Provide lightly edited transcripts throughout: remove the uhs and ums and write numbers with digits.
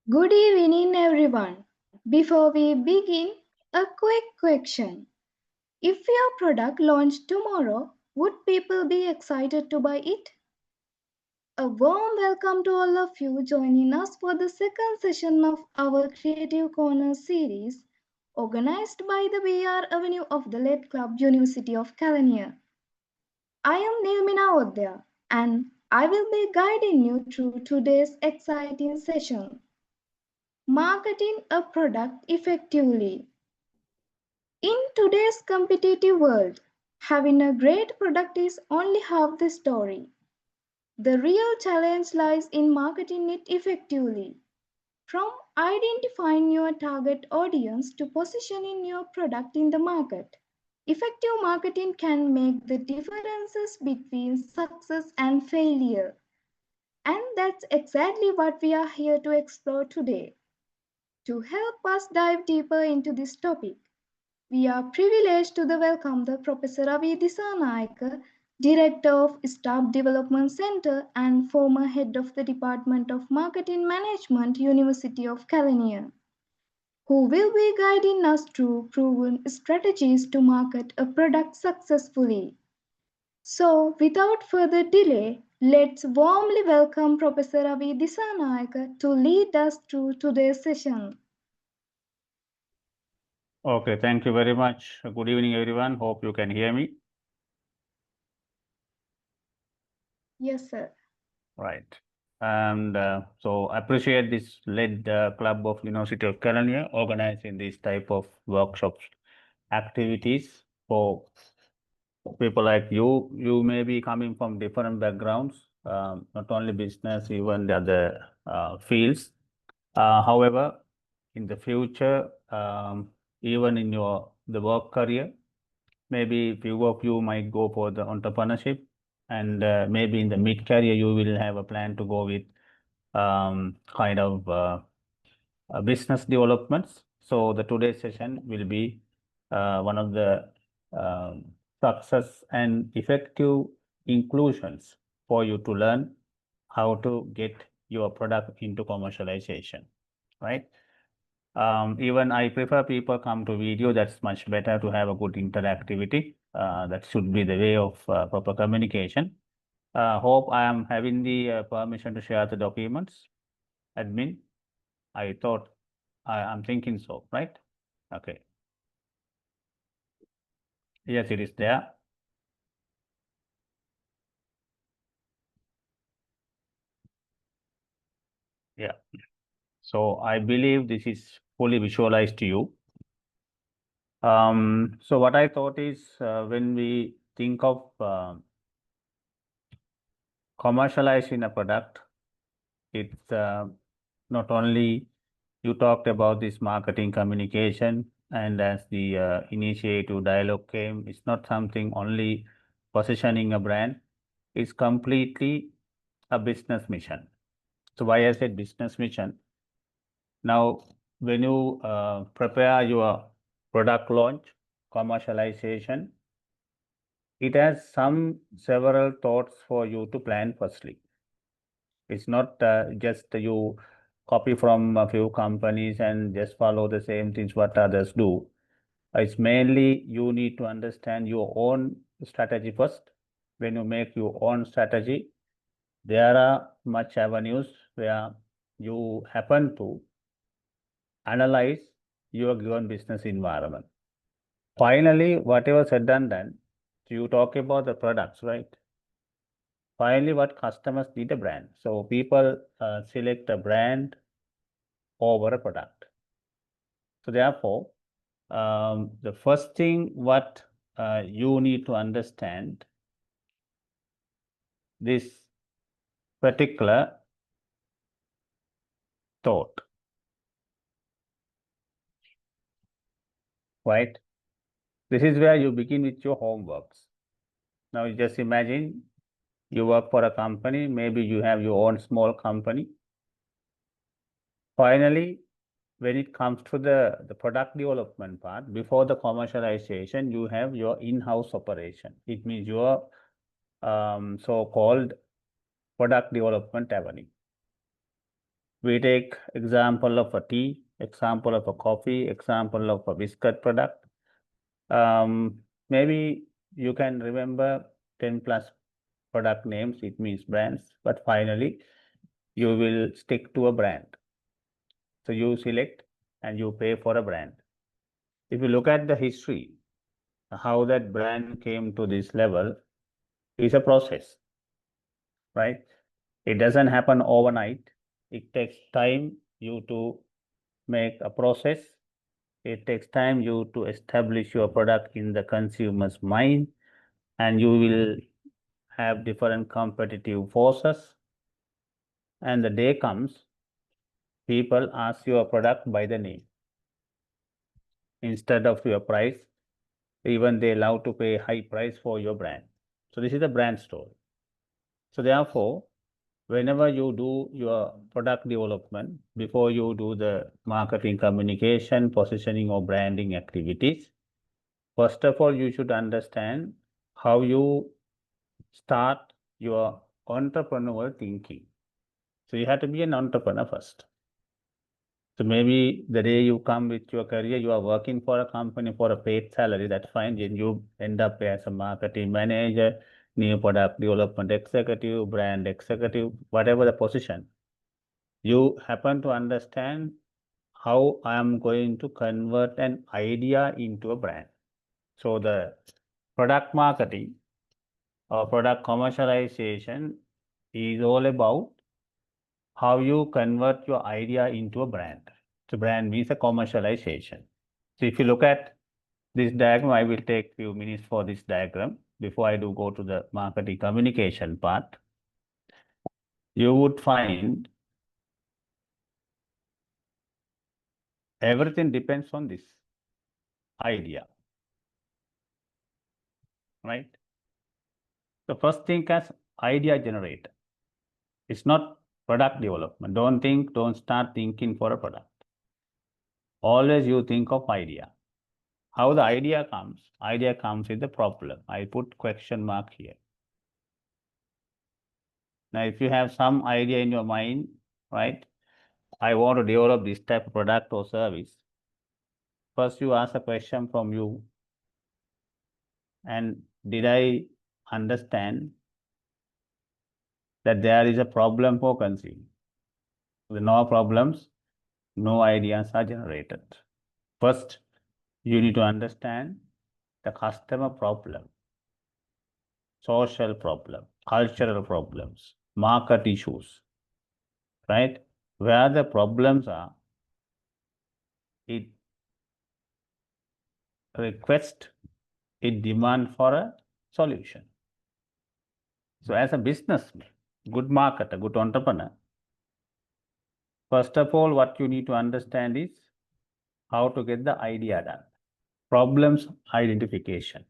Good evening, everyone. Before we begin, a quick question. If your product launched tomorrow, would people be excited to buy it? A warm welcome to all of you joining us for the second session of our Creative Corner series, organized by the BR Avenue of the Lead Club, University of Kelaniya. I am Nilmina Odya, and I will be guiding you through today's exciting session. Marketing a product effectively. In today's competitive world, having a great product is only half the story. The real challenge lies in marketing it effectively. From identifying your target audience to positioning your product in the market. Effective marketing can make the differences between success and failure. And that's exactly what we are here to explore today. To help us dive deeper into this topic, we are privileged to welcome the Professor Ravi Dissanayake, Director of Staff Development Center and former head of the Department of Marketing Management, University of Kelaniya, who will be guiding us through proven strategies to market a product successfully. So, without further delay, let's warmly welcome Professor Ravi Dissanayake to lead us through today's session. Okay, thank you very much. Good evening, everyone. Hope you can hear me. Yes, sir. Right. And so I appreciate this led club of University of Kelaniya organizing this type of workshops, activities for people like you. You may be coming from different backgrounds, not only business, even the other fields. However, in the future, even in the work career, maybe few of you might go for the entrepreneurship, and maybe in the mid-career you will have a plan to go with kind of business developments. So the today's session will be one of the success and effective inclusions for you to learn how to get your product into commercialization, right? Even I prefer people come to video. That's much better to have a good interactivity. That should be the way of proper communication. Hope I am having the permission to share the documents. Admin, I thought I'm thinking so, right? Okay. Yes, it is there. Yeah. So I believe this is fully visualized to you. So what I thought is when we think of commercializing a product, it's not only you talked about this marketing communication, and as the initiative dialogue came, it's not something only positioning a brand, it's completely a business mission. So why I said business mission? Now, when you prepare your product launch, commercialization, it has several thoughts for you to plan firstly. It's not just you copy from a few companies and just follow the same things what others do. It's mainly you need to understand your own strategy first. When you make your own strategy, there are much avenues where you happen to analyze your given business environment. Finally, whatever said and done, you talk about the products, right? Finally, what customers need a brand. So people select a brand over a product. So therefore, the first thing what you need to understand this particular thought, right? This is where you begin with your homeworks. Now you just imagine you work for a company, maybe you have your own small company. Finally, when it comes to the product development part, before the commercialization, you have your in-house operation. It means your so-called product development avenue, We take example of a tea, example of a coffee, example of a biscuit product. Maybe you can remember 10 plus product names, it means brands, but finally you will stick to a brand. So you select and you pay for a brand. If you look at the history, how that brand came to this level is a process, right? It doesn't happen overnight. It takes time you to make a process. It takes time you to establish your product in the consumer's mind, and you will have different competitive forces. And the day comes, people ask your product by the name instead of your price. Even they love to pay high price for your brand. So this is the brand story. So therefore, whenever you do your product development, before you do the marketing communication, positioning or branding activities, first of all, you should understand how you start your entrepreneurial thinking. So you have to be an entrepreneur first. So maybe the day you come with your career, you are working for a company for a paid salary, that's fine. Then you end up as a marketing manager, new product development executive, brand executive, whatever the position. You happen to understand how I am going to convert an idea into a brand. So the product marketing or product commercialization is all about how you convert your idea into a brand. So brand means a commercialization. So if you look at this diagram, I will take few minutes for this diagram before I do go to the marketing communication part. You would find everything depends on this idea, right? The first thing as idea generator. It's not product development. Don't start thinking for a product. Always you think of idea. How the idea comes? Idea comes with the problem. I put question mark here. Now, if you have some idea in your mind, right? I want to develop this type of product or service. First, you ask a question from you. And did I understand that there is a problem for consumer? With no problems, no ideas are generated. First, you need to understand the customer problem, social problem, cultural problems, market issues, right? Where the problems are, it request, it demand for a solution. So as a businessman, good marketer, good entrepreneur, first of all, what you need to understand is how to get the idea done. Problems identification.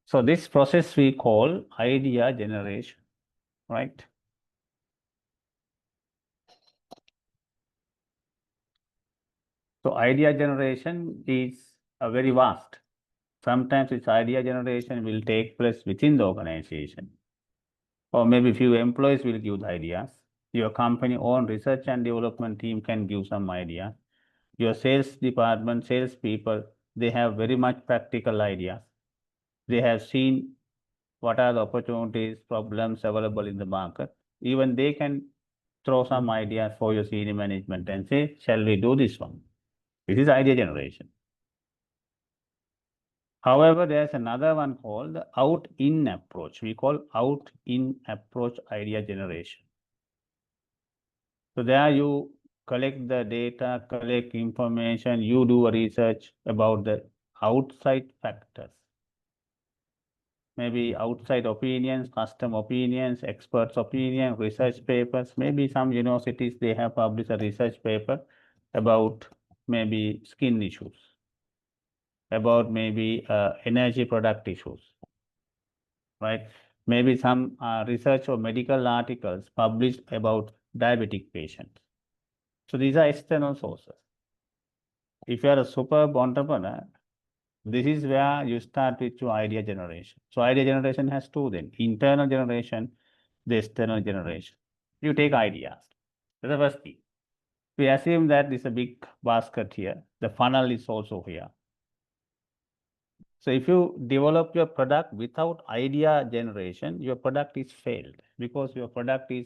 So this process we call idea generation, right? So idea generation is a very vast. Sometimes this idea generation will take place within the organization, or maybe few employees will give the ideas. Your company own research and development team can give some ideas. Your sales department, sales people, they have very much practical ideas. They have seen what are the opportunities, problems available in the market. Even they can throw some ideas for your senior management and say, shall we do this one? This is idea generation. However, there's another one called the out-in approach. We call out-in approach idea generation. So there you collect the data, collect information, you do a research about the outside factors. Maybe outside opinions, custom opinions, experts' opinion, research papers. Maybe some universities, they have published a research paper about maybe skin issues, about maybe energy product issues, right? Maybe some research or medical articles published about diabetic patients. So these are external sources. If you are a superb entrepreneur, this is where you start with your idea generation. So idea generation has two then, internal generation, the external generation. You take ideas. That's the first thing. We assume that there's a big basket here. The funnel is also here. So if you develop your product without idea generation, your product is failed because your product is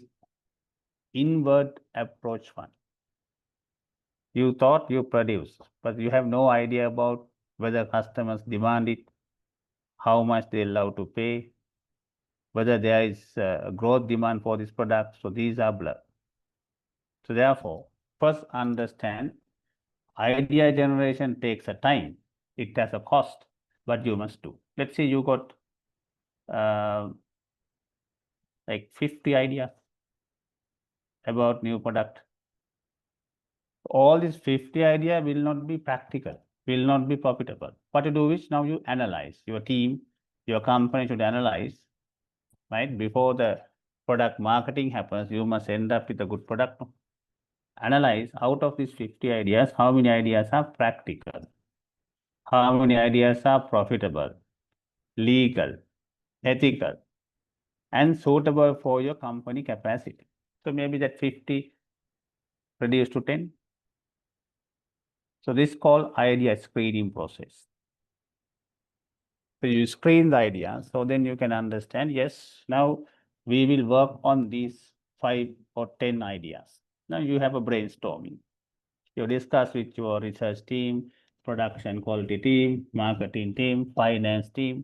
inward approach one. You thought you produce, but you have no idea about whether customers demand it, how much they love to pay, whether there is a growth demand for this product. So these are blur. So therefore, first understand idea generation takes a time. It has a cost, but you must do. Let's say you got uh, like 50 ideas about new product. All these 50 idea will not be practical, will not be profitable. What you do is now you analyze. Your team, your company should analyze, right? Before the product marketing happens, you must end up with a good product. Analyze out of these 50 ideas, how many ideas are practical, how many ideas are profitable, legal, ethical, and suitable for your company capacity. So maybe that 50 reduced to 10. So this is called idea screening process. So you screen the idea, so then you can understand, yes, now we will work on these 5 or 10 ideas. Now you have a brainstorming. You discuss with your research team, production quality team, marketing team, finance team,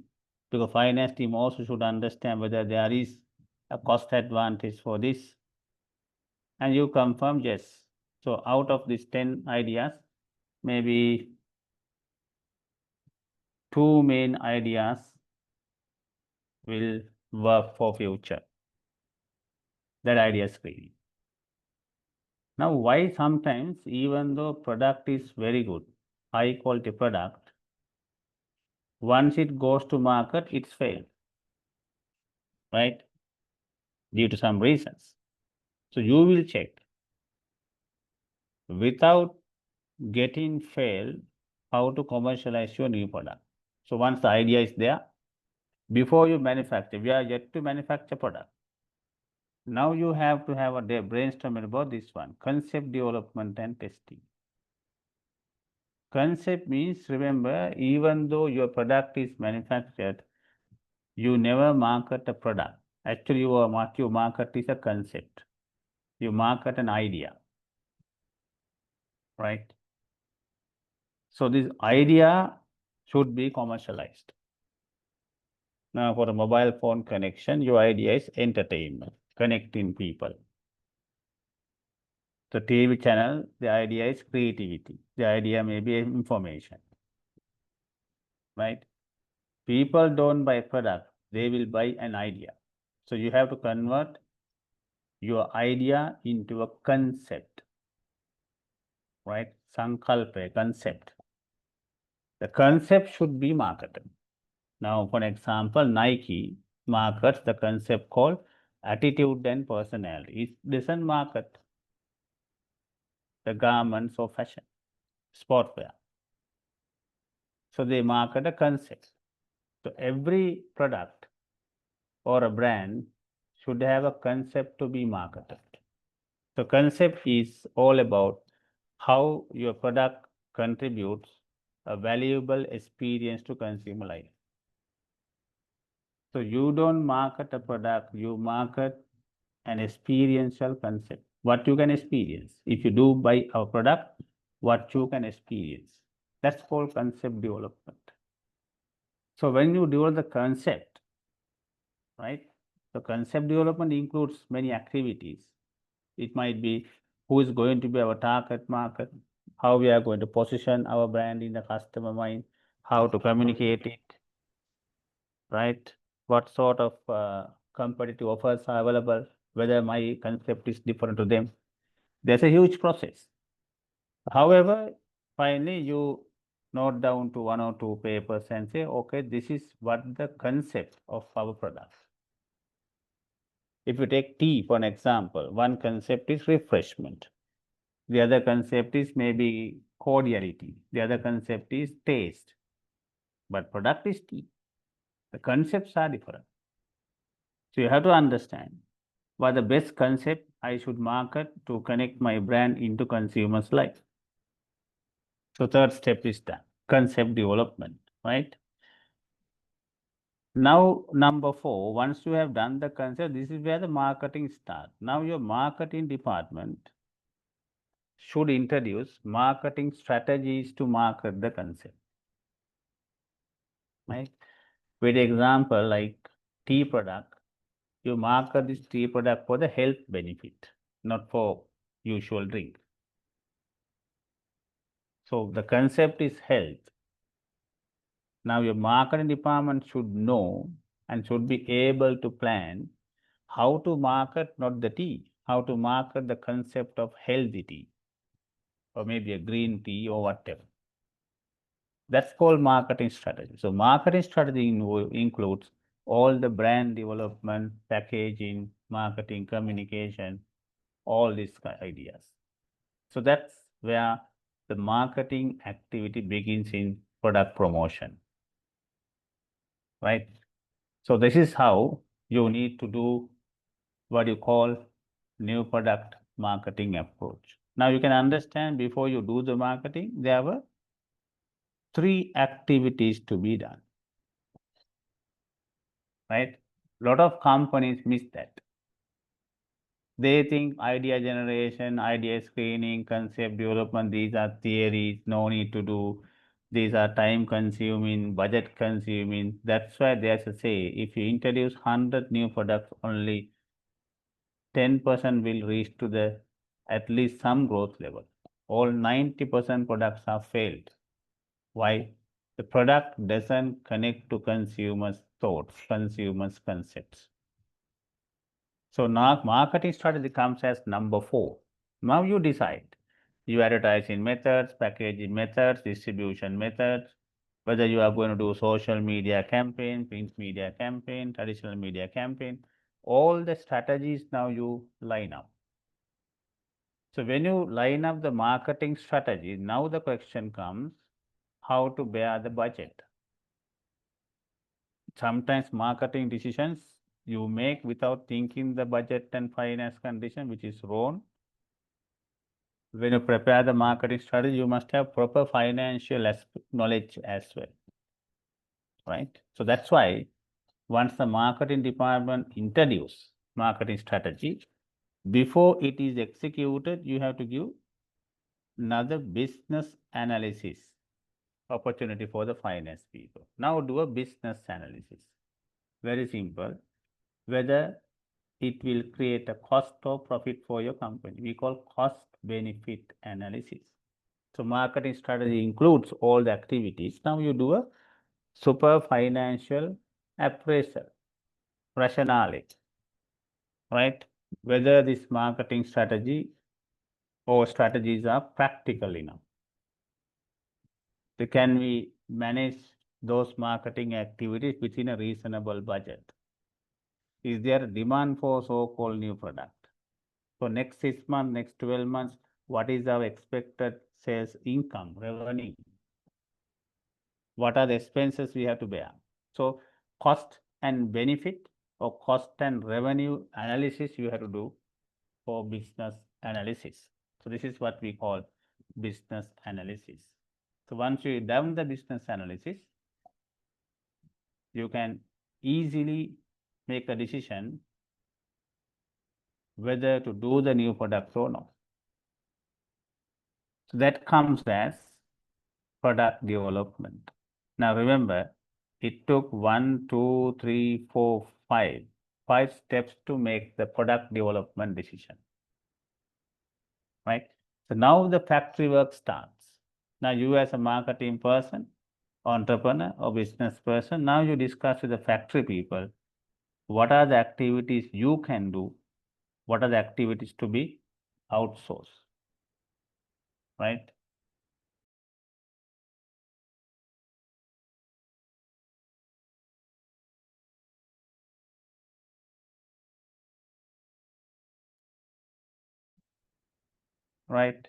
because finance team also should understand whether there is a cost advantage for this. And you confirm yes. So out of these 10 ideas, maybe 2 main ideas will work for future. That idea screening. Now, why sometimes even though product is very good, high quality product, once it goes to market, it's failed, right? Due to some reasons. So you will check without getting failed how to commercialize your new product. So once the idea is there, before you manufacture, we are yet to manufacture product. Now you have to have a brainstorm about this one, concept development and testing. Concept means, remember, even though your product is manufactured, you never market a product. Actually, what you market is a concept. You market an idea, right? So this idea should be commercialized. Now, for a mobile phone connection, your idea is entertainment, connecting people. The TV channel, the idea is creativity. The idea may be information, right? People don't buy product, they will buy an idea. So you have to convert your idea into a concept, right? Sankalpa, concept. The concept should be marketed. Now, for example, Nike markets the concept called attitude and personality. It doesn't market the garments or fashion, sportwear. So they market a concept. So every product or a brand should have a concept to be marketed. So concept is all about how your product contributes a valuable experience to consumer life. So you don't market a product, you market an experiential concept. What you can experience. If you do buy our product, what you can experience. That's called concept development. So when you develop the concept, right? So concept development includes many activities. It might be who is going to be our target market, how we are going to position our brand in the customer mind, how to communicate it, right? What sort of competitive offers are available, whether my concept is different to them. There's a huge process. However, finally you note down to 1 or 2 papers and say, okay, this is what the concept of our product. If you take tea for an example, one concept is refreshment. The other concept is maybe cordiality. The other concept is taste. But product is tea. The concepts are different. So you have to understand What the best concept I should market to connect my brand into consumers' life. So third step is done, concept development, right? Now, number 4, once you have done the concept, this is where the marketing starts. Now, your marketing department should introduce marketing strategies to market the concept, right? With example, like tea product, you market this tea product for the health benefit, not for usual drink. So the concept is health. Now your marketing department should know and should be able to plan how to market not the tea, how to market the concept of healthy tea, or maybe a green tea or whatever. That's called marketing strategy. So marketing strategy includes all the brand development, packaging, marketing, communication, all these ideas. So that's where the marketing activity begins in product promotion, right? So this is how you need to do what you call new product marketing approach. Now you can understand before you do the marketing, there were 3 activities to be done, right? A lot of companies miss that. They think idea generation, idea screening, concept development, these are theories, no need to do. These are time consuming, budget consuming. That's why there's a say, if you introduce 100 new products, only 10% will reach to the at least some growth level. All 90% products are failed. Why? The product doesn't connect to consumers' thoughts, consumers' concepts. So now marketing strategy comes as number 4. Now you decide your advertising methods, packaging methods, distribution methods, whether you are going to do social media campaign, print media campaign, traditional media campaign, all the strategies now you line up. So when you line up the marketing strategy, now the question comes, how to bear the budget? Sometimes marketing decisions you make without thinking the budget and finance condition, which is wrong. When you prepare the marketing strategy, you must have proper financial knowledge as well, right? So that's why once the marketing department introduce marketing strategy, before it is executed, you have to give another business analysis opportunity for the finance people. Now do a business analysis. Very simple. Whether it will create a cost or profit for your company. We call cost benefit analysis. So marketing strategy includes all the activities. Now you do a super financial appraisal, rationale, right? Whether this marketing strategy or strategies are practical enough. So can we manage those marketing activities within a reasonable budget? Is there a demand for so-called new product? So next 6 months, next 12 months, what is our expected sales income, revenue? What are the expenses we have to bear? So cost and benefit or cost and revenue analysis you have to do for business analysis. So this is what we call business analysis. So once you done the business analysis, you can easily make a decision whether to do the new product or not. So that comes as product development. Now remember, it took 1, 2, 3, 4, 5 steps to make the product development decision, right? So now the factory work starts. Now you as a marketing person, entrepreneur or business person, now you discuss with the factory people, what are the activities you can do? What are the activities to be outsourced, right? Right.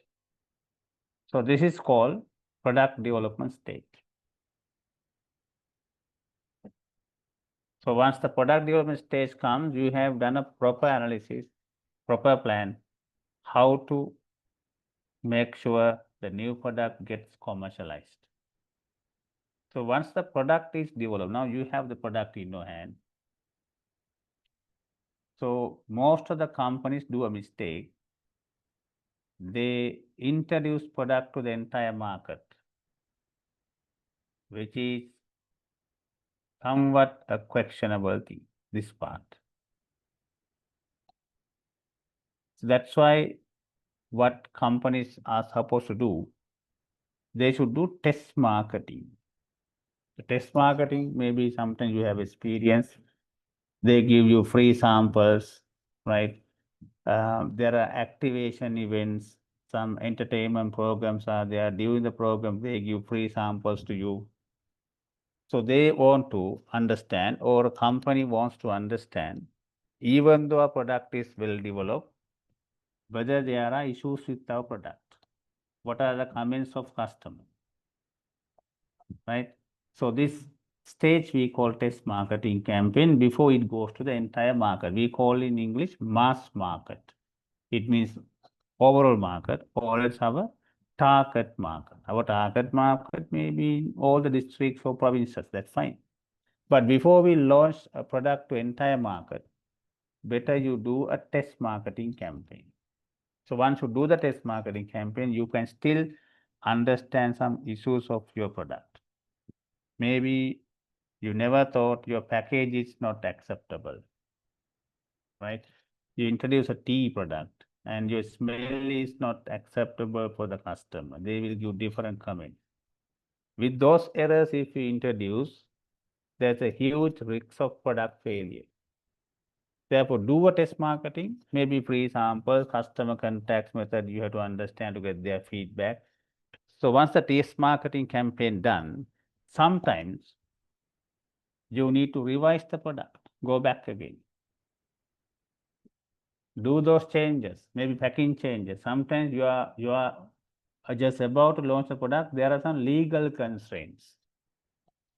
So this is called product development stage. So once the product development stage comes, you have done a proper analysis, proper plan, how to make sure the new product gets commercialized. So once the product is developed, now you have the product in your hand. So most of the companies do a mistake. They introduce product to the entire market, which is somewhat a questionable thing, this part. So that's why what companies are supposed to do, they should do test marketing. The test marketing, maybe sometimes you have experience. They give you free samples, right? There are activation events, some entertainment programs are there. During the program, they give free samples to you. So they want to understand, or a company wants to understand, even though a product is well developed, whether there are issues with our product. What are the comments of customer, right? So this stage we call test marketing campaign before it goes to the entire market. We call in English mass market. It means overall market, or else our target market. Our target market may be all the districts or provinces, that's fine. But before we launch a product to entire market, better you do a test marketing campaign. So once you do the test marketing campaign, you can still understand some issues of your product. Maybe you never thought your package is not acceptable, right? You introduce a tea product and your smell is not acceptable for the customer. They will give different comments. With those errors, if you introduce, there's a huge risk of product failure. Therefore, do a test marketing, maybe free sample, customer contacts method, you have to understand to get their feedback. So once the test marketing campaign done, sometimes you need to revise the product, go back again. Do those changes, maybe packing changes. Sometimes you are just about to launch the product, there are some legal constraints.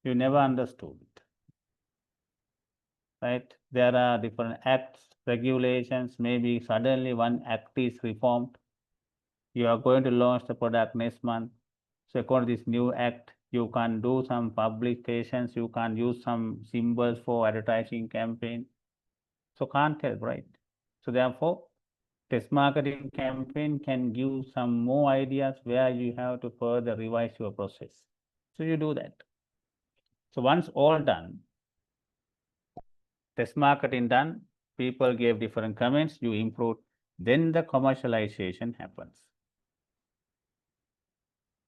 You never understood it, right? There are different acts, regulations, maybe suddenly one act is reformed. You are going to launch the product next month. So according to this new act, you can do some publications, you can use some symbols for advertising campaign. So can't help, right? So therefore, test marketing campaign can give some more ideas where you have to further revise your process. So you do that. So once all done, test marketing done, people gave different comments, you improved, then the commercialization happens.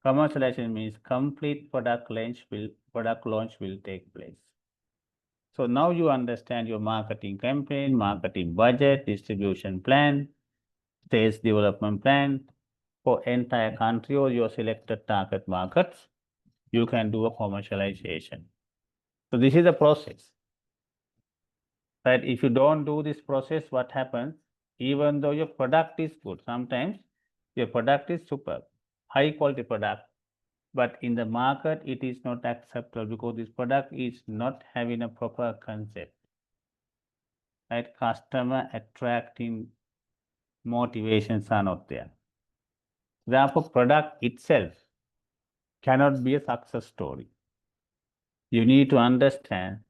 Commercialization means complete product launch will take place. So now you understand your marketing campaign, marketing budget, distribution plan, sales development plan for entire country or your selected target markets. You can do a commercialization. So this is the process. Right? If you don't do this process, what happens? Even though your product is good, sometimes your product is superb, high quality product, but in the market it is not acceptable because this product is not having a proper concept. Right? Customer attracting motivations are not there. Therefore, product itself cannot be a success story. You need to understand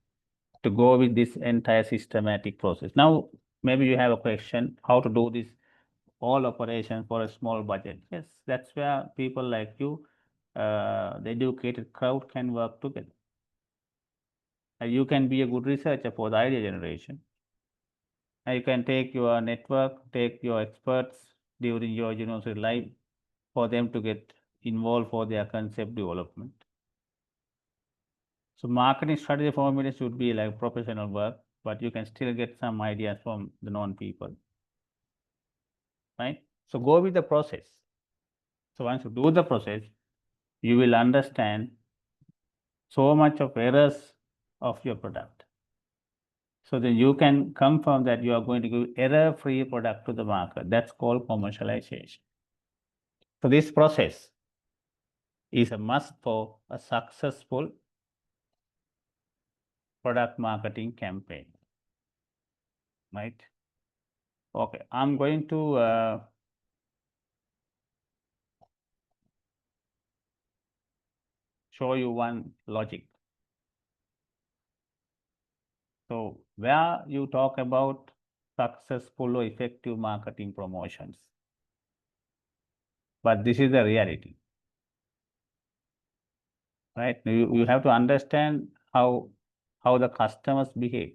to go with this entire systematic process. Now, maybe you have a question, how to do this all operation for a small budget. Yes, that's where people like you, the educated crowd can work together. You can be a good researcher for the idea generation. You can take your network, take your experts during your university life for them to get involved for their concept development. So marketing strategy formula should be like professional work, but you can still get some ideas from the known people, right? So go with the process. So once you do the process, you will understand so much of errors of your product. So then you can confirm that you are going to give error-free product to the market. That's called commercialization. So this process is a must for a successful product marketing campaign, right? Okay, I'm going to show you one logic. So where you talk about successful or effective marketing promotions, but this is the reality, right? You have to understand how the customers behave.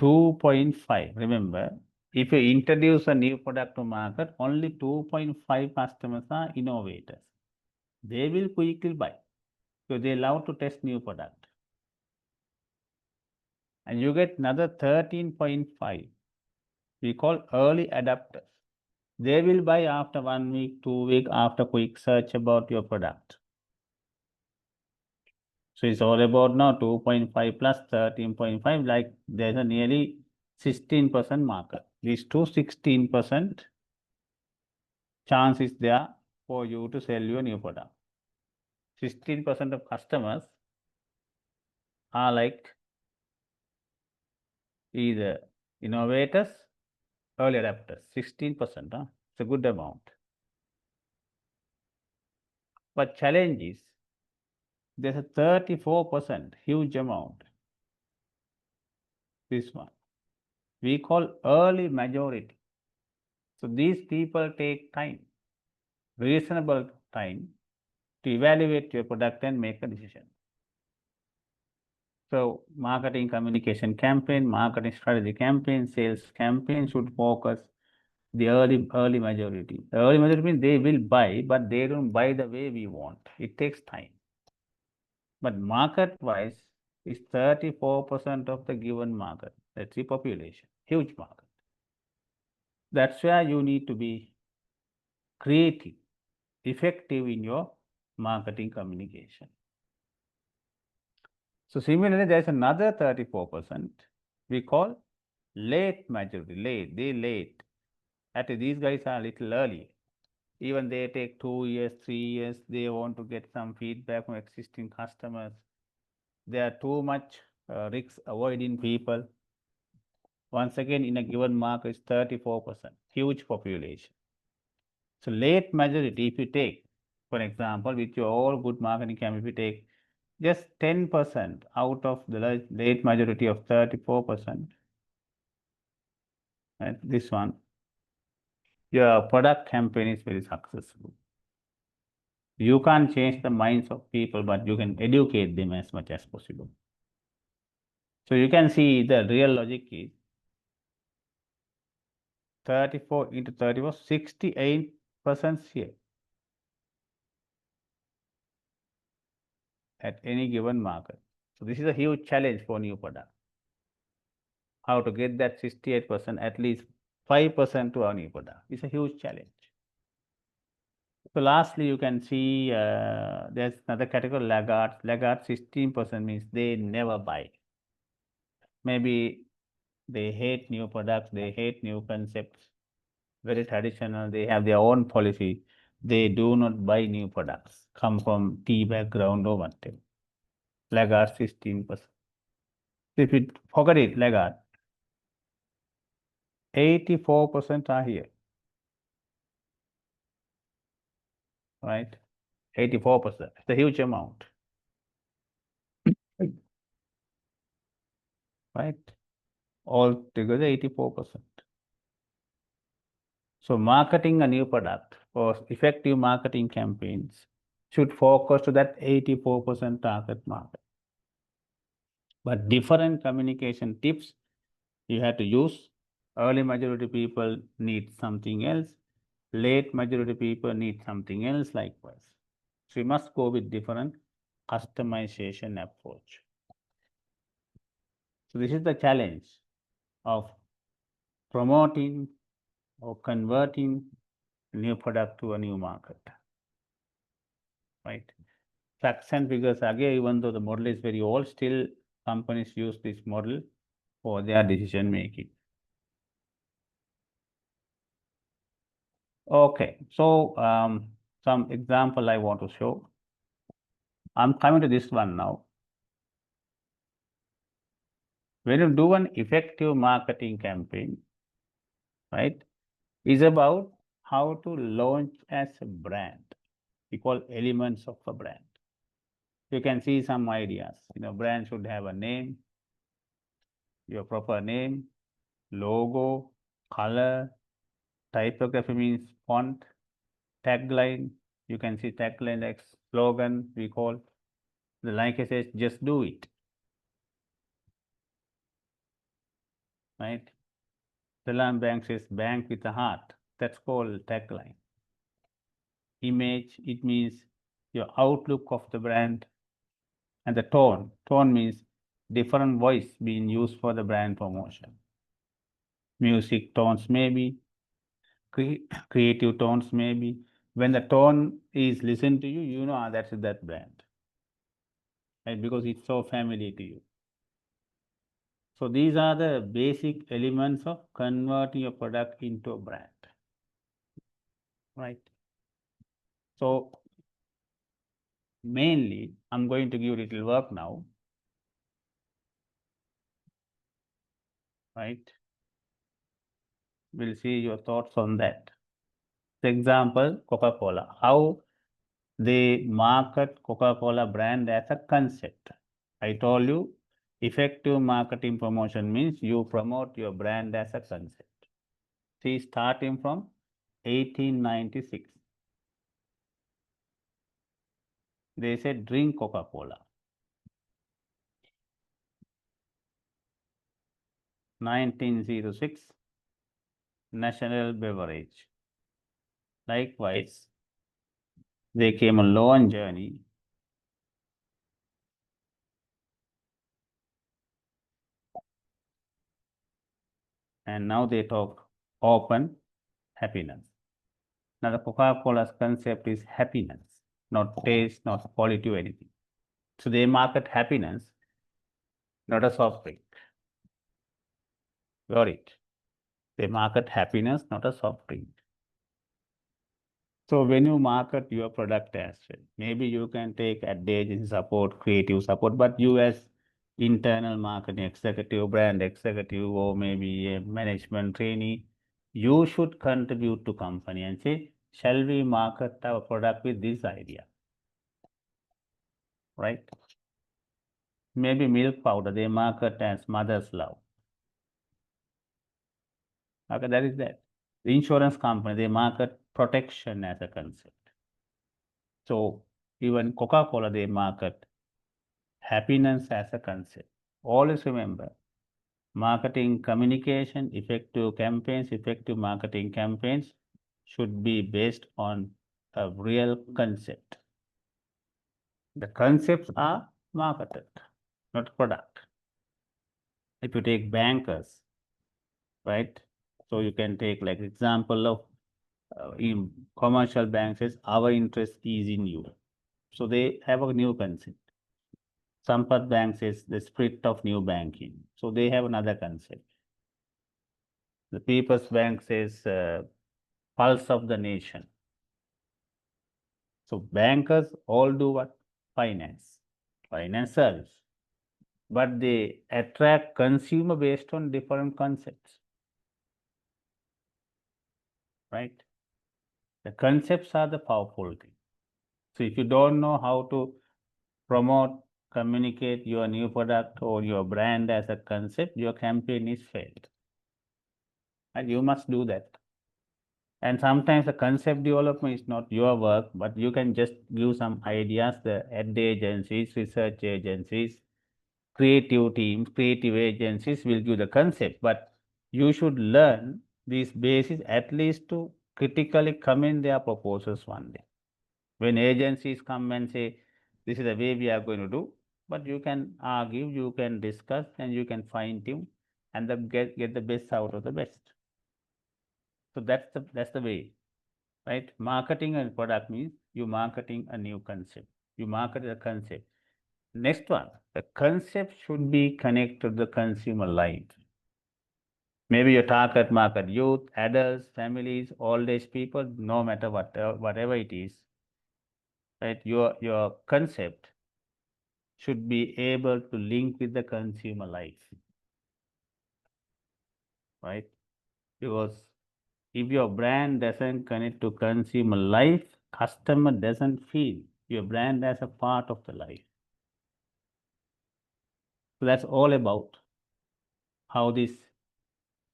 2.5, remember, if you introduce a new product to market, only 2.5 customers are innovators. They will quickly buy. So they love to test new product. And you get another 13.5, we call early adapters. They will buy after 1 week, 2 weeks, after quick search about your product. So it's all about now 2.5 plus 13.5, like there's a nearly 16% market. These two 16% chance is there for you to sell your new product. 16% of customers are like either innovators, early adapters. 16%, huh? It's a good amount. But challenge is there's a 34% huge amount. This one we call early majority. So these people take time, reasonable time, to evaluate your product and make a decision. So marketing communication campaign, marketing strategy campaign, sales campaign should focus the early majority. The early majority means they will buy, but they don't buy the way we want. It takes time. But market-wise, it's 34% of the given market. That's the population. Huge market. That's where you need to be creative, effective in your marketing communication. So similarly, there's another 34% we call late majority. They late. Actually, these guys are a little early. Even they take 2 years, 3 years, they want to get some feedback from existing customers. They are too much risk avoiding people. Once again, in a given market, it's 34%, huge population. So late majority, if you take, for example, with your all good marketing campaign, if you take just 10% out of the late majority of 34%, right, this one, your product campaign is very successful. You can't change the minds of people, but you can educate them as much as possible. So you can see the real logic is 34 into 34, 68% here at any given market. So this is a huge challenge for new product. How to get that 68%, at least 5% to our new product. It's a huge challenge. So lastly, you can see there's another category, laggards. Laggards 16% means they never buy. Maybe they hate new products, they hate new concepts, very traditional, they have their own policy. They do not buy new products, come from tea background or whatever. Laggard 16%. If you forget it, laggard, 84% are here, right? 84%. It's a huge amount, right? All together 84%. So marketing a new product or effective marketing campaigns should focus to that 84% target market. But different communication tips you have to use. Early majority people need something else. Late majority people need something else likewise. So you must go with different customization approach. So this is the challenge of promoting or converting a new product to a new market, right? Facts and figures again, even though the model is very old, still companies use this model for their decision making. Okay, so some example I want to show. I'm coming to this one now. When you do an effective marketing campaign, right, is about how to launch as a brand. We call elements of a brand. You can see some ideas. Brand should have a name, your proper name, logo, color, typography means font, tagline. You can see tagline like slogan we call. The like I says, just do it. Right? Salam Bank says bank with a heart. That's called tagline. Image, it means your outlook of the brand, and the tone. Tone means different voice being used for the brand promotion. Music tones maybe, creative tones maybe. When the tone is listened to you, you know that's that brand, right? Because it's so familiar to you. So these are the basic elements of converting your product into a brand, right? So mainly, I'm going to give a little work now, right? We'll see your thoughts on that. For example, Coca-Cola. How they market Coca-Cola brand as a concept. I told you, effective marketing promotion means you promote your brand as a concept. See, starting from 1896, they said drink Coca-Cola. 1906, national beverage. Likewise, they came a long journey. And now they talk open happiness. Now the Coca-Cola's concept is happiness, not taste, not quality or anything. So they market happiness, not a soft drink. Got it? They market happiness, not a soft drink. So when you market your product as well, maybe you can take ad agency support, creative support, but you as internal marketing executive, brand executive, or maybe a management trainee, you should contribute to company and say, shall we market our product with this idea? Right? Maybe milk powder, they market as mother's love. Okay, that is that. The insurance company, they market protection as a concept. So even Coca-Cola, they market happiness as a concept. Always remember, marketing communication, effective marketing campaigns should be based on a real concept. The concepts are marketed, not product. If you take bankers, right? So you can take like example of in commercial banks says our interest is in you. So they have a new concept. Sampath Bank says the spirit of new banking. So they have another concept. The People's Bank says pulse of the nation. So bankers all do what? Finance service. But they attract consumer based on different concepts. Right? The concepts are the powerful thing. So if you don't know how to promote, communicate your new product or your brand as a concept, your campaign is failed. And you must do that. And sometimes the concept development is not your work, but you can just give some ideas. The ad agencies, research agencies, creative teams, creative agencies will give the concept, but you should learn these bases at least to critically come in their proposals one day. When agencies come and say, this is the way we are going to do, but you can argue, you can discuss, and you can fine tune and get the best out of the best. So that's the way, right? Marketing a product means you marketing a new concept. You market a concept. Next one, the concept should be connected to the consumer life. Maybe your target market, youth, adults, families, old age people, no matter whatever it is, right? Your concept should be able to link with the consumer life. right? Because if your brand doesn't connect to consumer life, customer doesn't feel your brand as a part of the life. So that's all about how this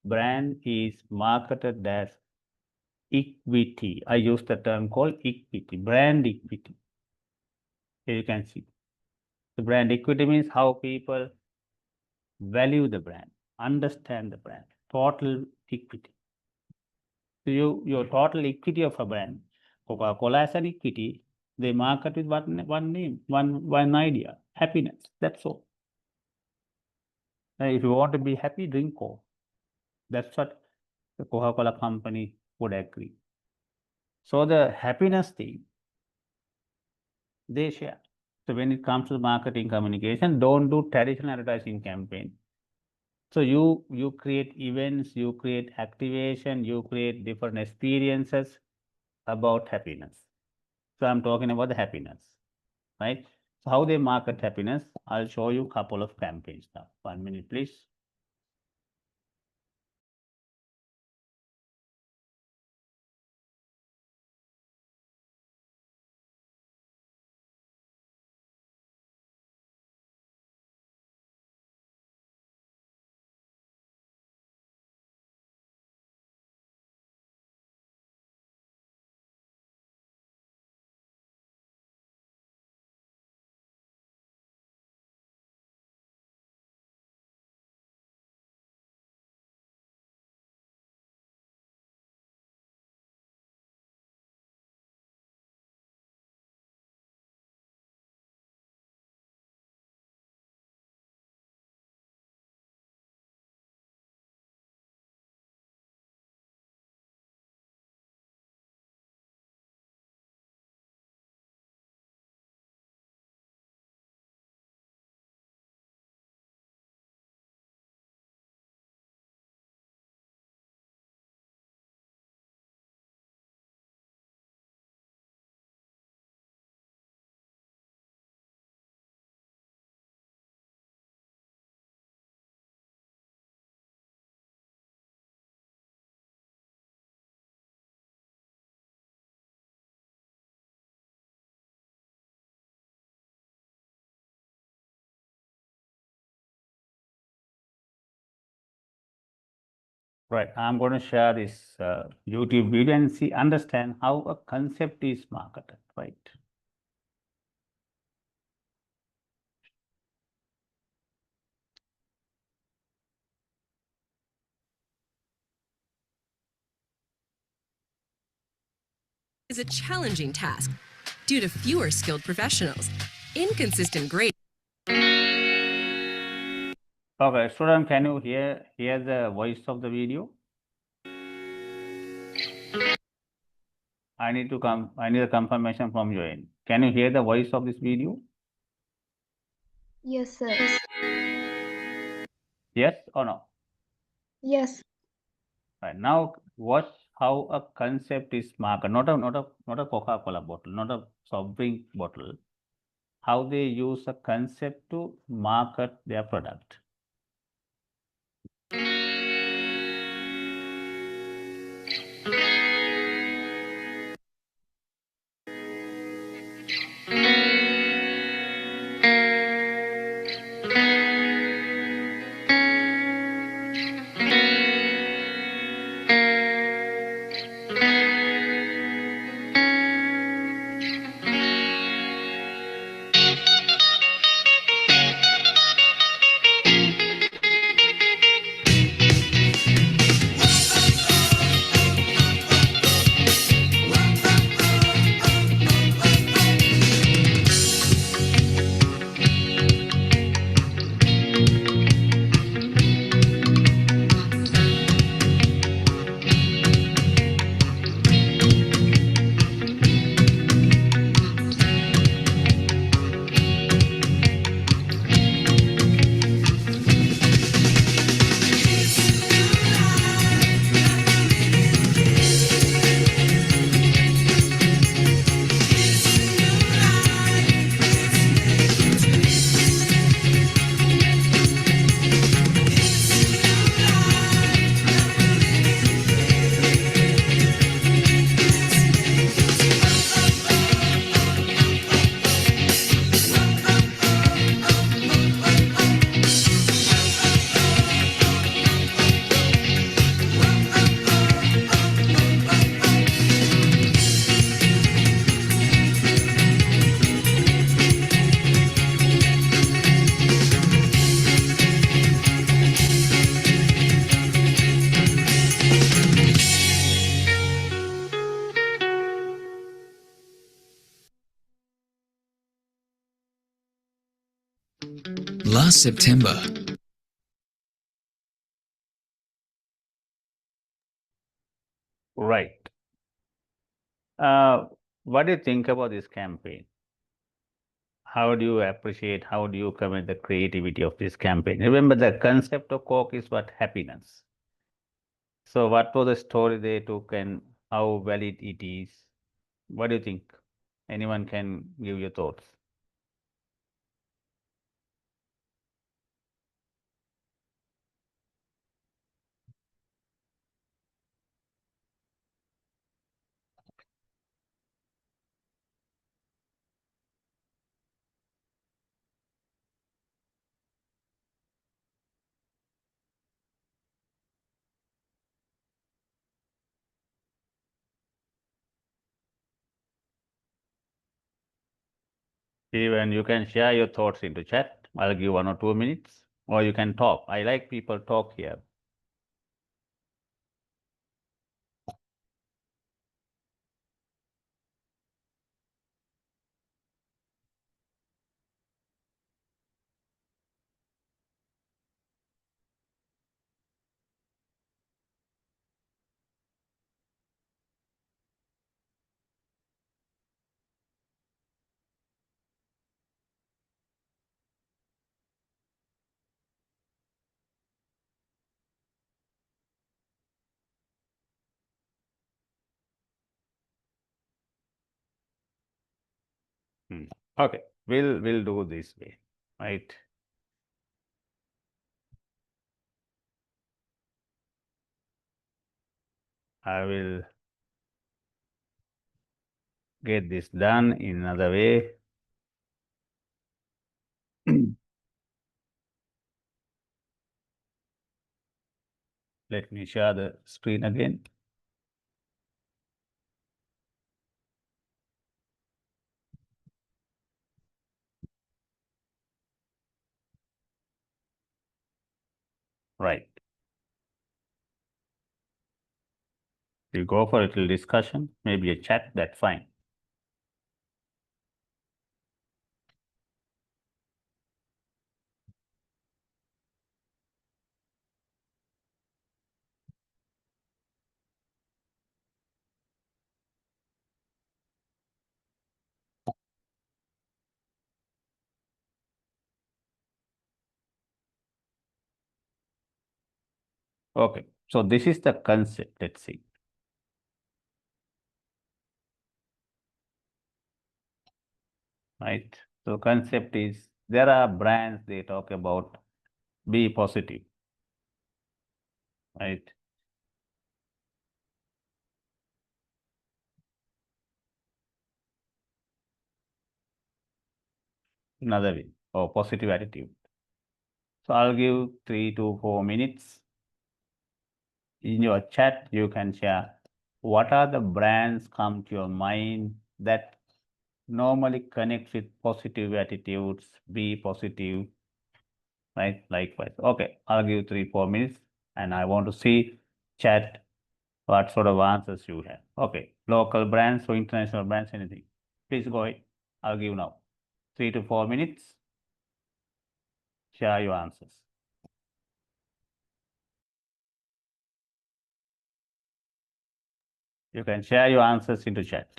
brand is marketed as equity. I use the term called equity, brand equity. Here you can see. The brand equity means how people value the brand, understand the brand, total equity. So your total equity of a brand, Coca-Cola as an equity, they market with one name, one idea, happiness. That's all. Now, if you want to be happy, drink Coke. That's what the Coca-Cola company would agree. So the happiness thing, they share. So when it comes to marketing communication, don't do traditional advertising campaign. So you create events, you create activation, you create different experiences about happiness. So I'm talking about the happiness, right? So how they market happiness, I'll show you a couple of campaigns now. 1 minute, please. Right, I'm going to share this YouTube video and see, understand how a concept is marketed, right? Is a challenging task due to fewer skilled professionals, inconsistent grades. Okay, student, can you hear the voice of the video? I need a confirmation from your end. Can you hear the voice of this video? Yes, sir. Yes or no? Yes. Right. Now watch how a concept is marketed, not a Coca-Cola bottle, not a soft drink bottle. How they use a concept to market their product. last September. Right. What do you think about this campaign? How do you appreciate, how do you commit the creativity of this campaign? Remember, the concept of Coke is what happiness. So what was the story they took and how valid it is? What do you think? Anyone can give your thoughts. Even you can share your thoughts into chat. I'll give 1 or 2 minutes, or you can talk. I like people talk here. Okay, we'll do this way, right? I will get this done in another way. Let me share the screen again. Right. We go for a little discussion, maybe a chat, that's fine. Okay, so this is the concept, let's see. Right, so concept is, there are brands, they talk about be positive, right? Another way, or positive attitude. So I'll give 3 to 4 minutes. In your chat, you can share what are the brands come to your mind that normally connect with positive attitudes, be positive, right? Likewise. Okay, I'll give 3 4 minutes and I want to see chat what sort of answers you have. Okay, local brands or international brands, anything. Please go ahead. I'll give now 3 to 4 minutes. Share your answers. You can share your answers into chat.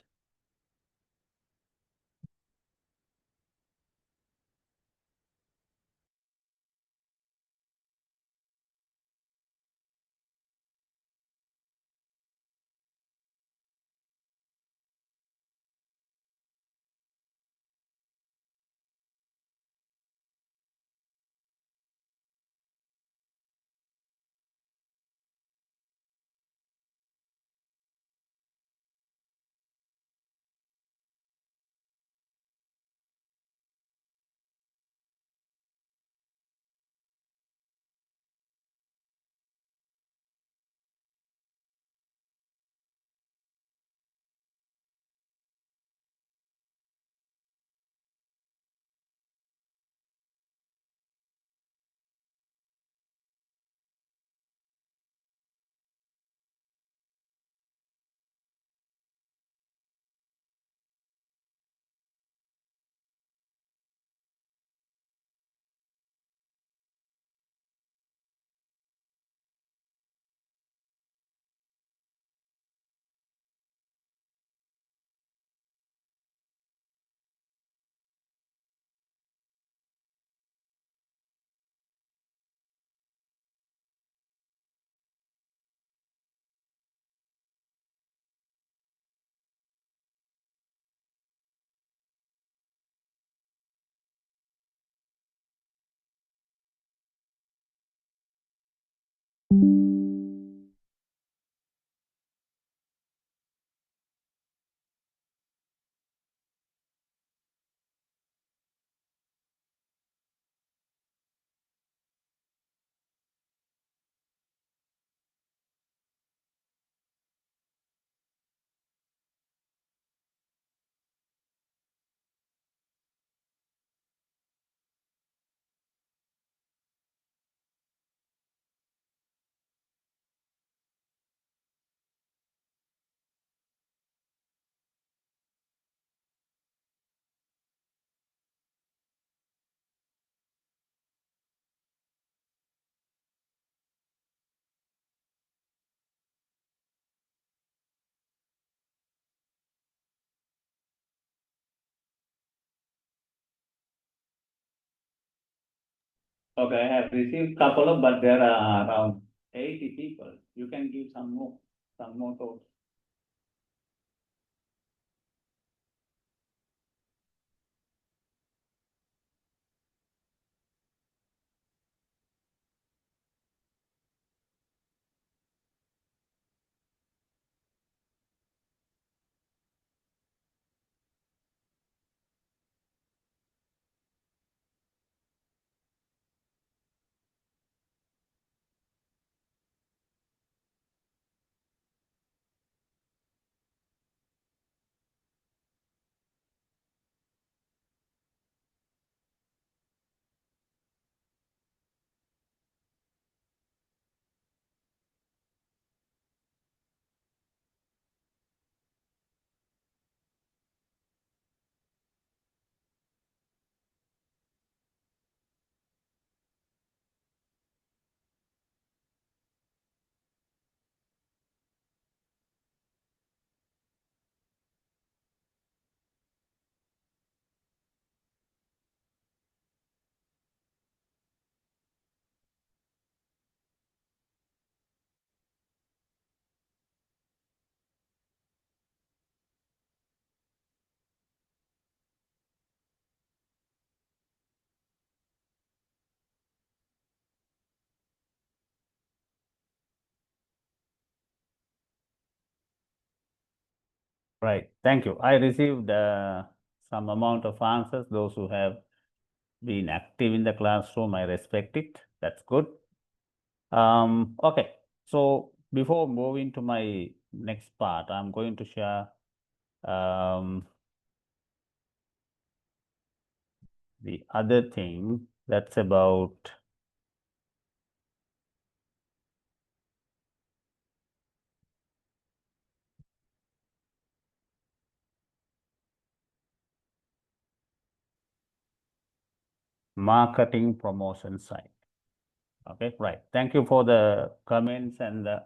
Okay, I have received couple of, but there are around 80 people. You can give some more thoughts. Right. Thank you. I received some amount of answers. Those who have been active in the classroom, I respect it. That's good. Okay. So before moving to my next part, I'm going to share the other thing that's about marketing promotion side. Okay, right. Thank you for the comments and the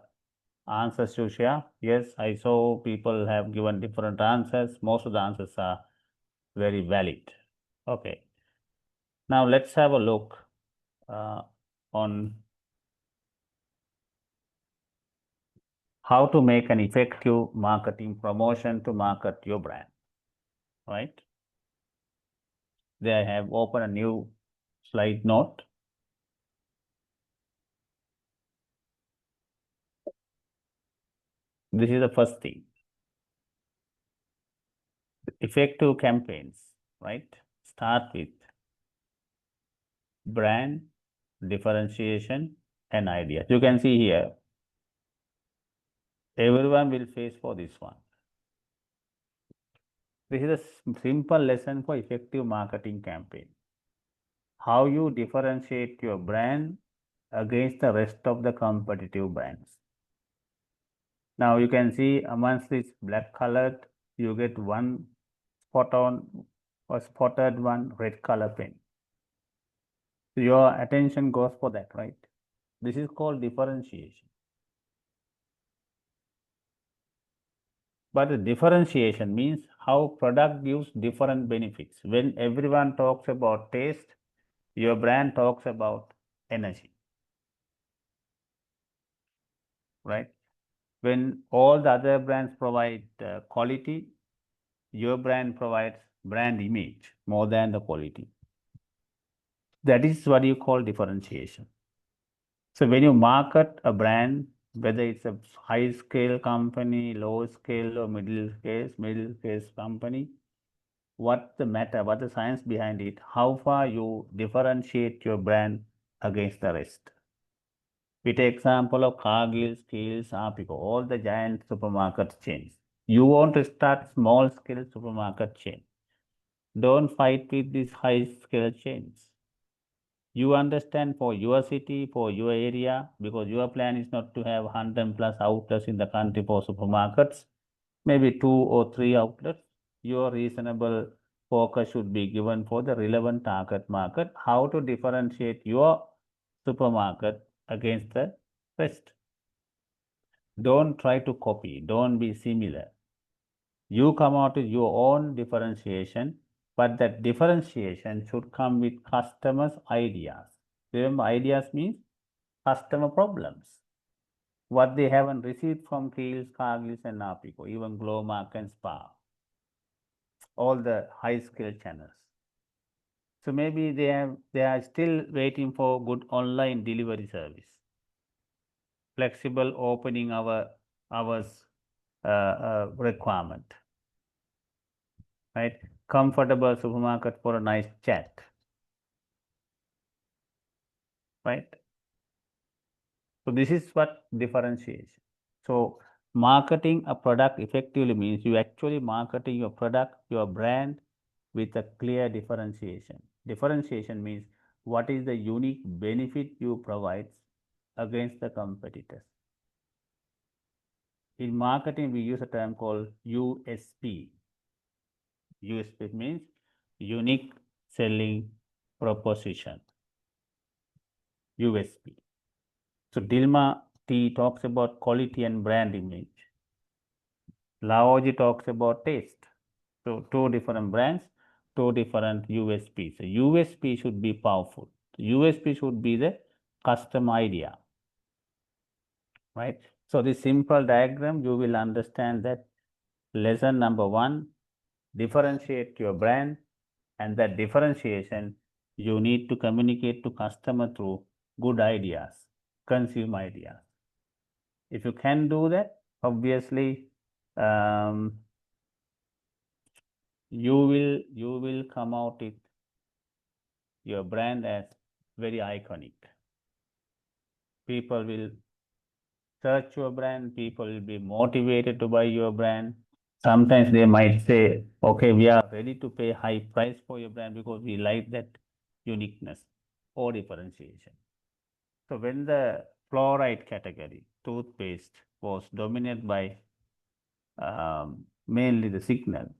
answers you share. Yes, I saw people have given different answers. Most of the answers are very valid. Okay. Now let's have a look on how to make an effective marketing promotion to market your brand, right? There I have opened a new slide note. This is the first thing. Effective campaigns, right? Start with brand, differentiation, and ideas. You can see here, everyone will face for this one. This is a simple lesson for effective marketing campaign. How you differentiate your brand against the rest of the competitive brands. Now you can see amongst this black colored, you get one spot on or spotted one red color pen. So your attention goes for that, right? This is called differentiation. But the differentiation means how product gives different benefits. When everyone talks about taste, your brand talks about energy, right? When all the other brands provide quality, your brand provides brand image more than the quality. That is what you call differentiation. So when you market a brand, whether it's a high scale company, low scale or middle case company, what the science behind it, how far you differentiate your brand against the rest. We take example of Cargill, Skills, Apico, all the giant supermarket chains. You want to start small scale supermarket chain. Don't fight with these high scale chains. You understand for your city, for your area, because your plan is not to have 100 plus outlets in the country for supermarkets, maybe 2 or 3 outlets. Your reasonable focus should be given for the relevant target market, how to differentiate your supermarket against the rest. Don't try to copy, don't be similar. You come out with your own differentiation, but that differentiation should come with customers' ideas. Remember, ideas means customer problems. What they haven't received from Kiehl's, Cargill's, and Napico, even Glowmark and Spa, all the high-scale channels. So maybe they are still waiting for good online delivery service, flexible opening hours requirement, right? Comfortable supermarket for a nice chat, right? So this is what differentiation. So marketing a product effectively means you actually marketing your product, your brand with a clear differentiation. Differentiation means what is the unique benefit you provide against the competitors. In marketing, we use a term called USP. USP means unique selling proposition. USP. So Dilma T talks about quality and brand image. Laoji talks about taste. So two different brands, two different USPs. So USP should be powerful. USP should be the custom idea, right? So this simple diagram, you will understand that lesson number 1, differentiate your brand, and that differentiation you need to communicate to customer through good ideas, consume ideas. If you can do that, obviously you will come out with your brand as very iconic. People will search your brand, people will be motivated to buy your brand. Sometimes they might say, okay, we are ready to pay high price for your brand because we like that uniqueness or differentiation. So when the fluoride category, toothpaste, was dominated by mainly the Signal,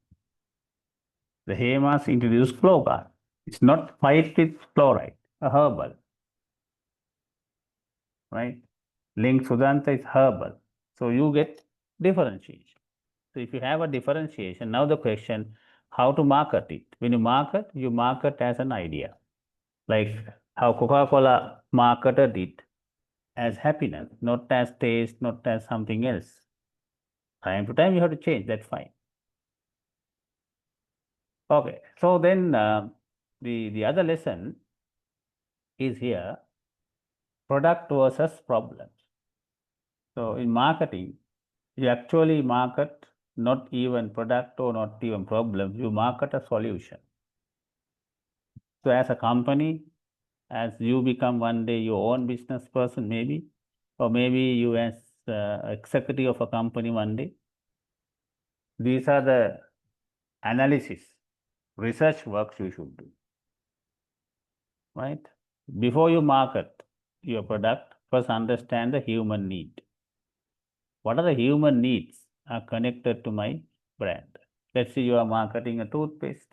the Hemas introduced Flowguard. It's not fight with fluoride, a herbal, right? Link Sudanta is herbal. So you get differentiation. So if you have a differentiation, now the question, how to market it? When you market as an idea. Like how Coca-Cola marketed it as happiness, not as taste, not as something else. Time to time you have to change, that's fine. Okay, so then the other lesson is here, product versus problems. So in marketing, you actually market not even product or not even problem, you market a solution. So as a company, as you become one day your own business person maybe, or maybe you as executive of a company one day, these are the analysis, research works you should do, right? Before you market your product, first understand the human need. What are the human needs are connected to my brand? Let's say you are marketing a toothpaste.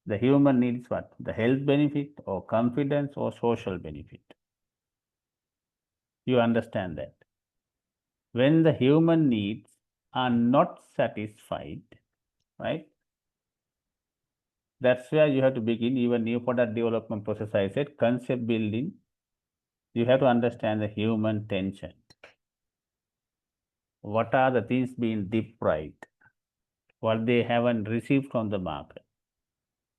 The human needs what? The health benefit or confidence or social benefit. You understand that. When the human needs are not satisfied, right? That's where you have to begin even new product development process. I said concept building. You have to understand the human tension. What are the things being deprived? What they haven't received from the market.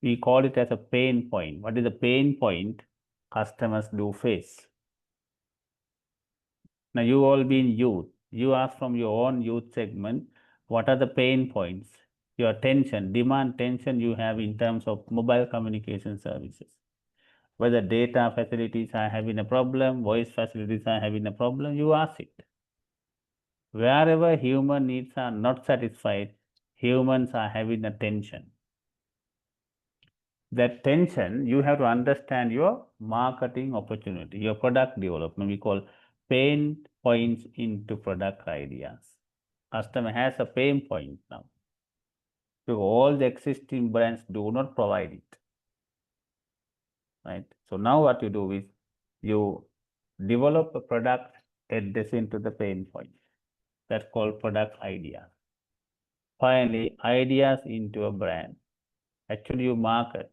We call it as a pain point. What is the pain point customers do face? Now you all being youth. You ask from your own youth segment, what are the pain points? Your tension, demand tension you have in terms of mobile communication services. Whether data facilities are having a problem, voice facilities are having a problem, you ask it. Wherever human needs are not satisfied, humans are having a tension. That tension, you have to understand your marketing opportunity, your product development. We call pain points into product ideas. Customer has a pain point now. So all the existing brands do not provide it, right? So now what you do is you develop a product addressing to the pain point. That's called product idea. Finally, ideas into a brand. Actually, you market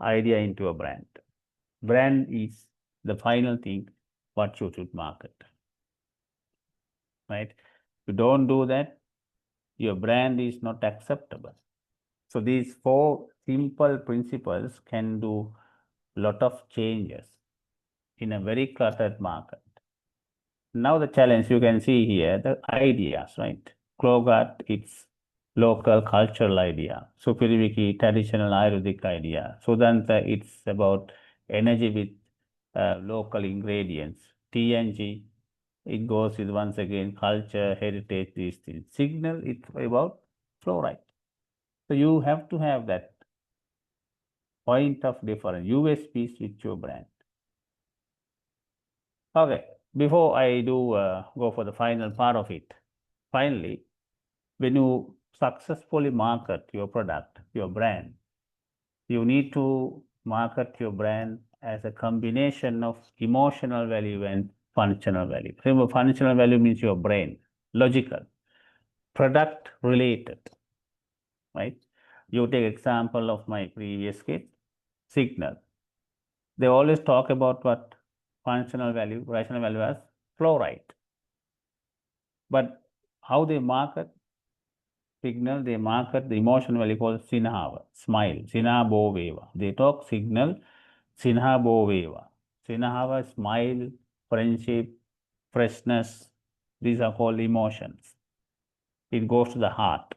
idea into a brand. Brand is the final thing what you should market, right? If you don't do that, your brand is not acceptable. So these four simple principles can do lot of changes in a very cluttered market. Now the challenge you can see here, the ideas, right? Klogat, it's local cultural idea. Supiriviki, traditional Ayurvedic idea. Sudanta, it's about energy with local ingredients. TNG, it goes with once again culture, heritage, these things. Signal, it's about fluoride. So you have to have that point of difference, USPs with your brand. Okay, before I do go for the final part of it, finally, when you successfully market your product, your brand, you need to market your brand as a combination of emotional value and functional value. Remember, functional value means your brain, logical, product related, right? You take example of my previous case, signal. They always talk about what functional value, rational value as fluoride. But how they market signal, they market the emotional value called Sinhava, smile, Sinhaboveva. They talk signal, Sinhaboveva. Sinhava, smile, friendship, freshness. These are called emotions. It goes to the heart.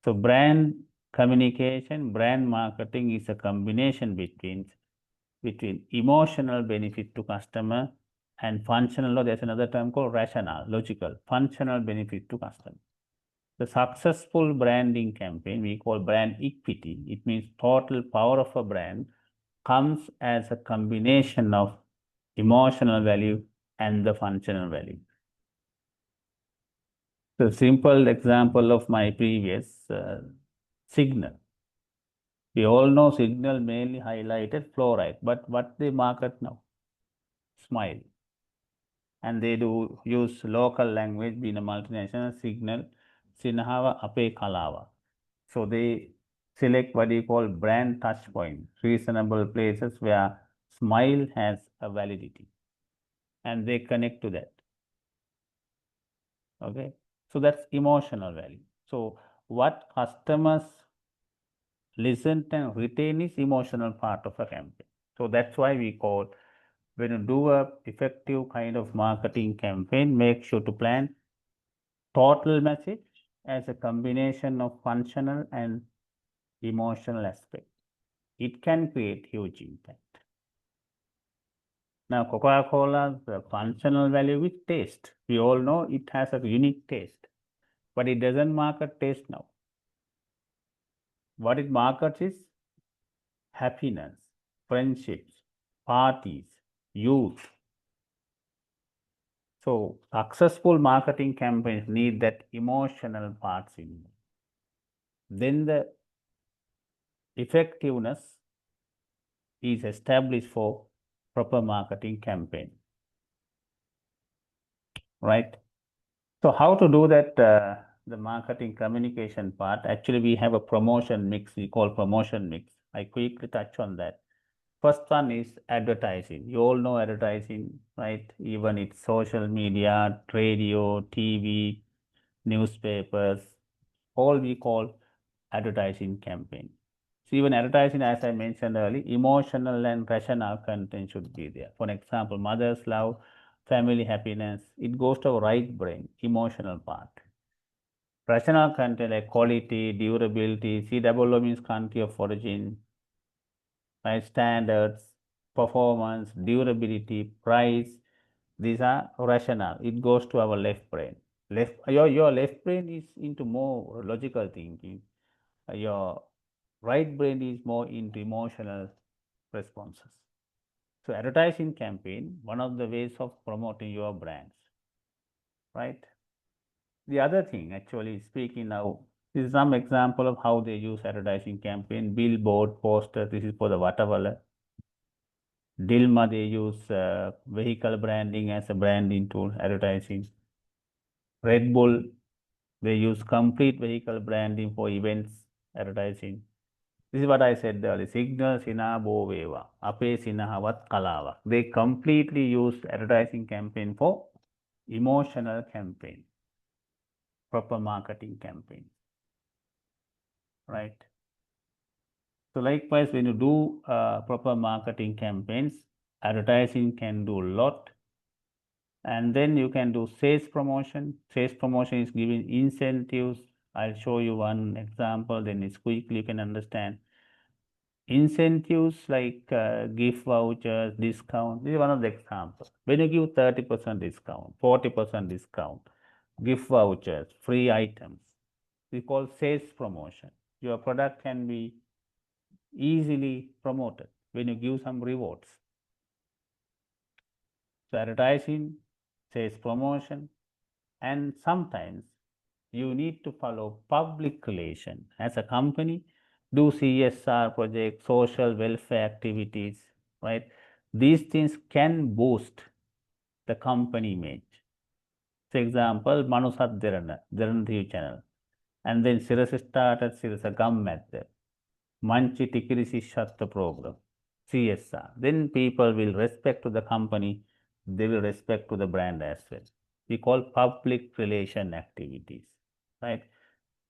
So brand communication, brand marketing is a combination between emotional benefit to customer and functional, or there's another term called rational, logical, functional benefit to customer. The successful branding campaign we call brand equity. It means total power of a brand comes as a combination of emotional value and the functional value. The simple example of my previous signal. We all know signal mainly highlighted fluoride, but what they market now? Smile. And they do use local language, being a multinational signal, Sinhava Ape Kalava. So they select what you call brand touch point, reasonable places where smile has a validity, and they connect to that. Okay, so that's emotional value. So what customers listen and retain is emotional part of a campaign. So that's why we call, when you do a effective kind of marketing campaign, make sure to plan total message as a combination of functional and emotional aspect. It can create huge impact. Now, Coca-Cola's functional value is taste. We all know it has a unique taste, but it doesn't market taste now. What it markets is happiness, friendships, parties, youth. So, successful marketing campaigns need that emotional parts in them. Then the effectiveness is established for proper marketing campaign, right? So how to do that, the marketing communication part? Actually, we have a promotion mix, we call promotion mix. I quickly touch on that. First one is advertising. You all know advertising, right? Even it's social media, radio, TV, newspapers, all we call advertising campaign. So even advertising, as I mentioned earlier, emotional and rational content should be there. For example, mother's love, family happiness, it goes to our right brain, emotional part. Rational content like quality, durability, COO means country of origin, right? Standards, performance, durability, price, these are rational. It goes to our left brain. Your left brain is into more logical thinking. Your right brain is more into emotional responses. So advertising campaign, one of the ways of promoting your brands, right? The other thing, actually speaking now, this is some example of how they use advertising campaign, billboard, poster, this is for the Vatawala. Dilma, they use vehicle branding as a branding tool, advertising. Red Bull, they use complete vehicle branding for events, advertising. This is what I said earlier. Signal sina boveva, ape sinahavat kalava. They completely use advertising campaign for emotional campaign, proper marketing campaign, right? So likewise, when you do proper marketing campaigns, advertising can do a lot. And then you can do sales promotion. Sales promotion is giving incentives. I'll show you one example, then it's quickly you can understand. Incentives like gift vouchers, discount. This is one of the examples. When you give 30% discount, 40% discount, gift vouchers, free items, we call sales promotion. Your product can be easily promoted when you give some rewards. So advertising, sales promotion, and sometimes you need to follow public relation. As a company, do CSR projects, social welfare activities, right? These things can boost the company image. For example, Manusat Dhiran channel. And then Sirasa started Sirasa Gum method. Manchi Tikirisi Shatta program, CSR. Then people will respect to the company, they will respect to the brand as well. We call public relation activities, right?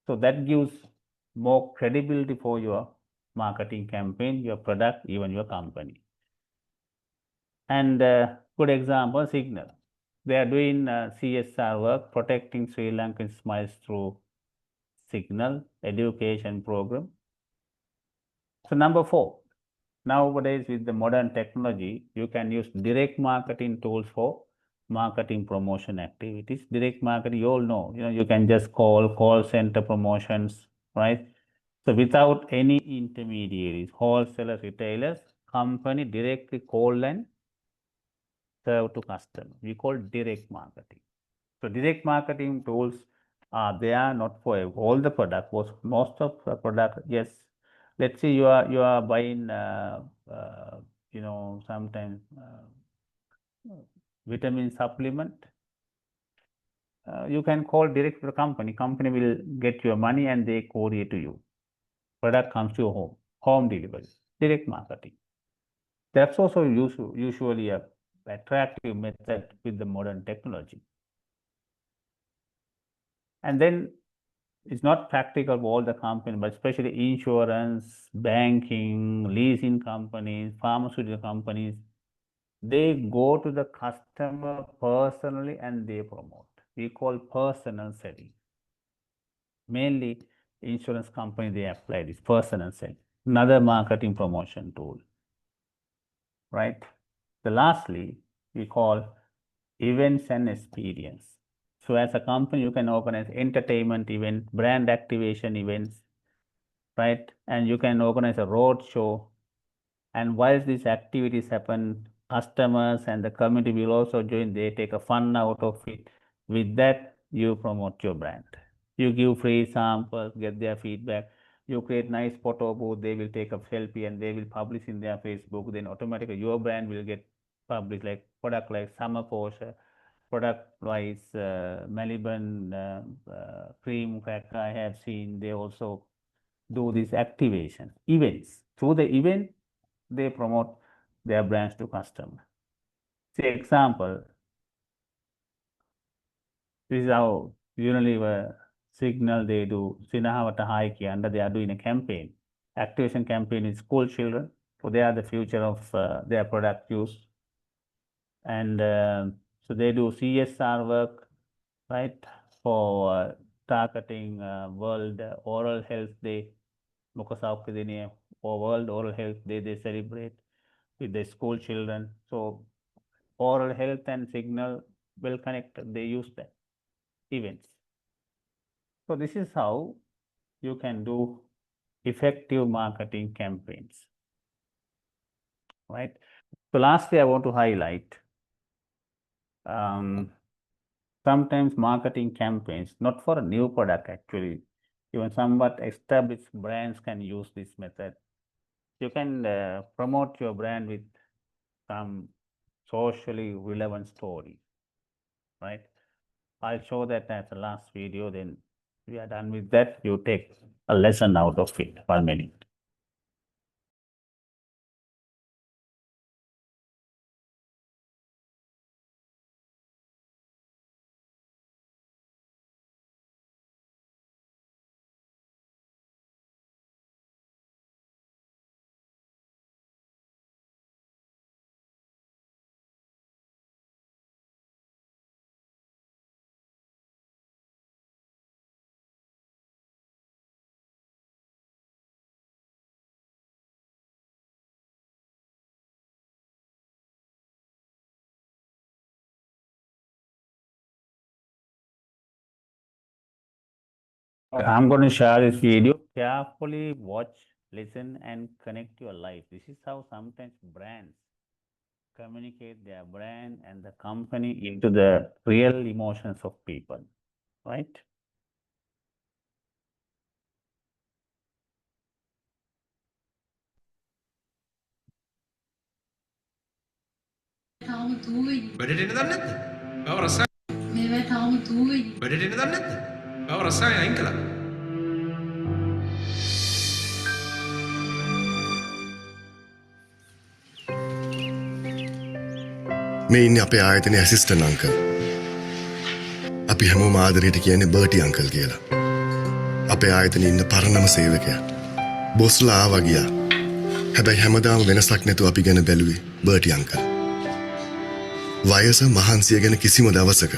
So that gives more credibility for your marketing campaign, your product, even your company. And good example, Signal. They are doing CSR work, protecting Sri Lankan smiles through Signal education program. So number 4, nowadays with the modern technology, you can use direct marketing tools for marketing promotion activities. Direct marketing, you all know, you can just call center promotions, right? So without any intermediaries, wholesalers, retailers, company directly call and serve to customer. We call direct marketing. So direct marketing tools are there not for all the product, most of the product. Yes, let's say you are buying sometimes vitamin supplement. You can call direct to the company. Company will get your money and they courier to you. Product comes to your home delivery. Direct marketing. That's also usually a attractive method with the modern technology. And then it's not practical for all the companies, but especially insurance, banking, leasing companies, pharmaceutical companies, they go to the customer personally and they promote. We call personal selling. Mainly insurance company, they apply this personal selling. Another marketing promotion tool, right? The lastly, we call events and experience. So as a company, you can organize entertainment events, brand activation events, right? And you can organize a road show. And while these activities happen, customers and the community will also join. They take a fun out of it. With that, you promote your brand. You give free samples, get their feedback. You create nice photo booth. They will take a selfie and they will publish in their Facebook. Then automatically your brand will get published, like product like Summer Porsche, product wise Maliban cream cracker I have seen. They also do this activation events. Through the event, they promote their brands to customer. Say example, this is how Unilever Signal, they do Sinahawata Haiki under they are doing a campaign. Activation campaign is school children, so they are the future of their product use. And so they do CSR work, right, for targeting World Oral Health Day, Mukasaukkadiniya, or World Oral Health Day they celebrate with the school children. So oral health and Signal well connected, they use that events. So this is how you can do effective marketing campaigns, right? So lastly, I want to highlight sometimes marketing campaigns, not for a new product actually, even somewhat established brands can use this method. You can promote your brand with some socially relevant story, right? I'll show that as the last video, then we are done with that. You take a lesson out of it 1 minute. I'm going to share this video. Carefully watch, listen, and connect your life. This is how sometimes brands communicate their brand and the company into the real emotions of people, right? වැඩට එන්න දන්නේ නැද්ද? බව රසායන මේවා තාම තූවෙයි. වැඩට එන්න දන්නේ නැද්ද? බව රසායන අයින් කළා. මේ ඉන්නේ අපේ ආයතනයේ ඇසිස්ටන්ට් අංකල්. අපි හැමෝම ආදරයට කියන්නේ බර්ටි අංකල් කියලා. අපේ ආයතනයේ ඉන්න පරණම සේවකයා. බොස්ලා ආවා ගියා. හැබැයි හැමදාම වෙනසක් නැතුව අපි ගැන බැලුවේ බර්ටි අංකල්. වයස මහන්සිය ගැන කිසිම දවසක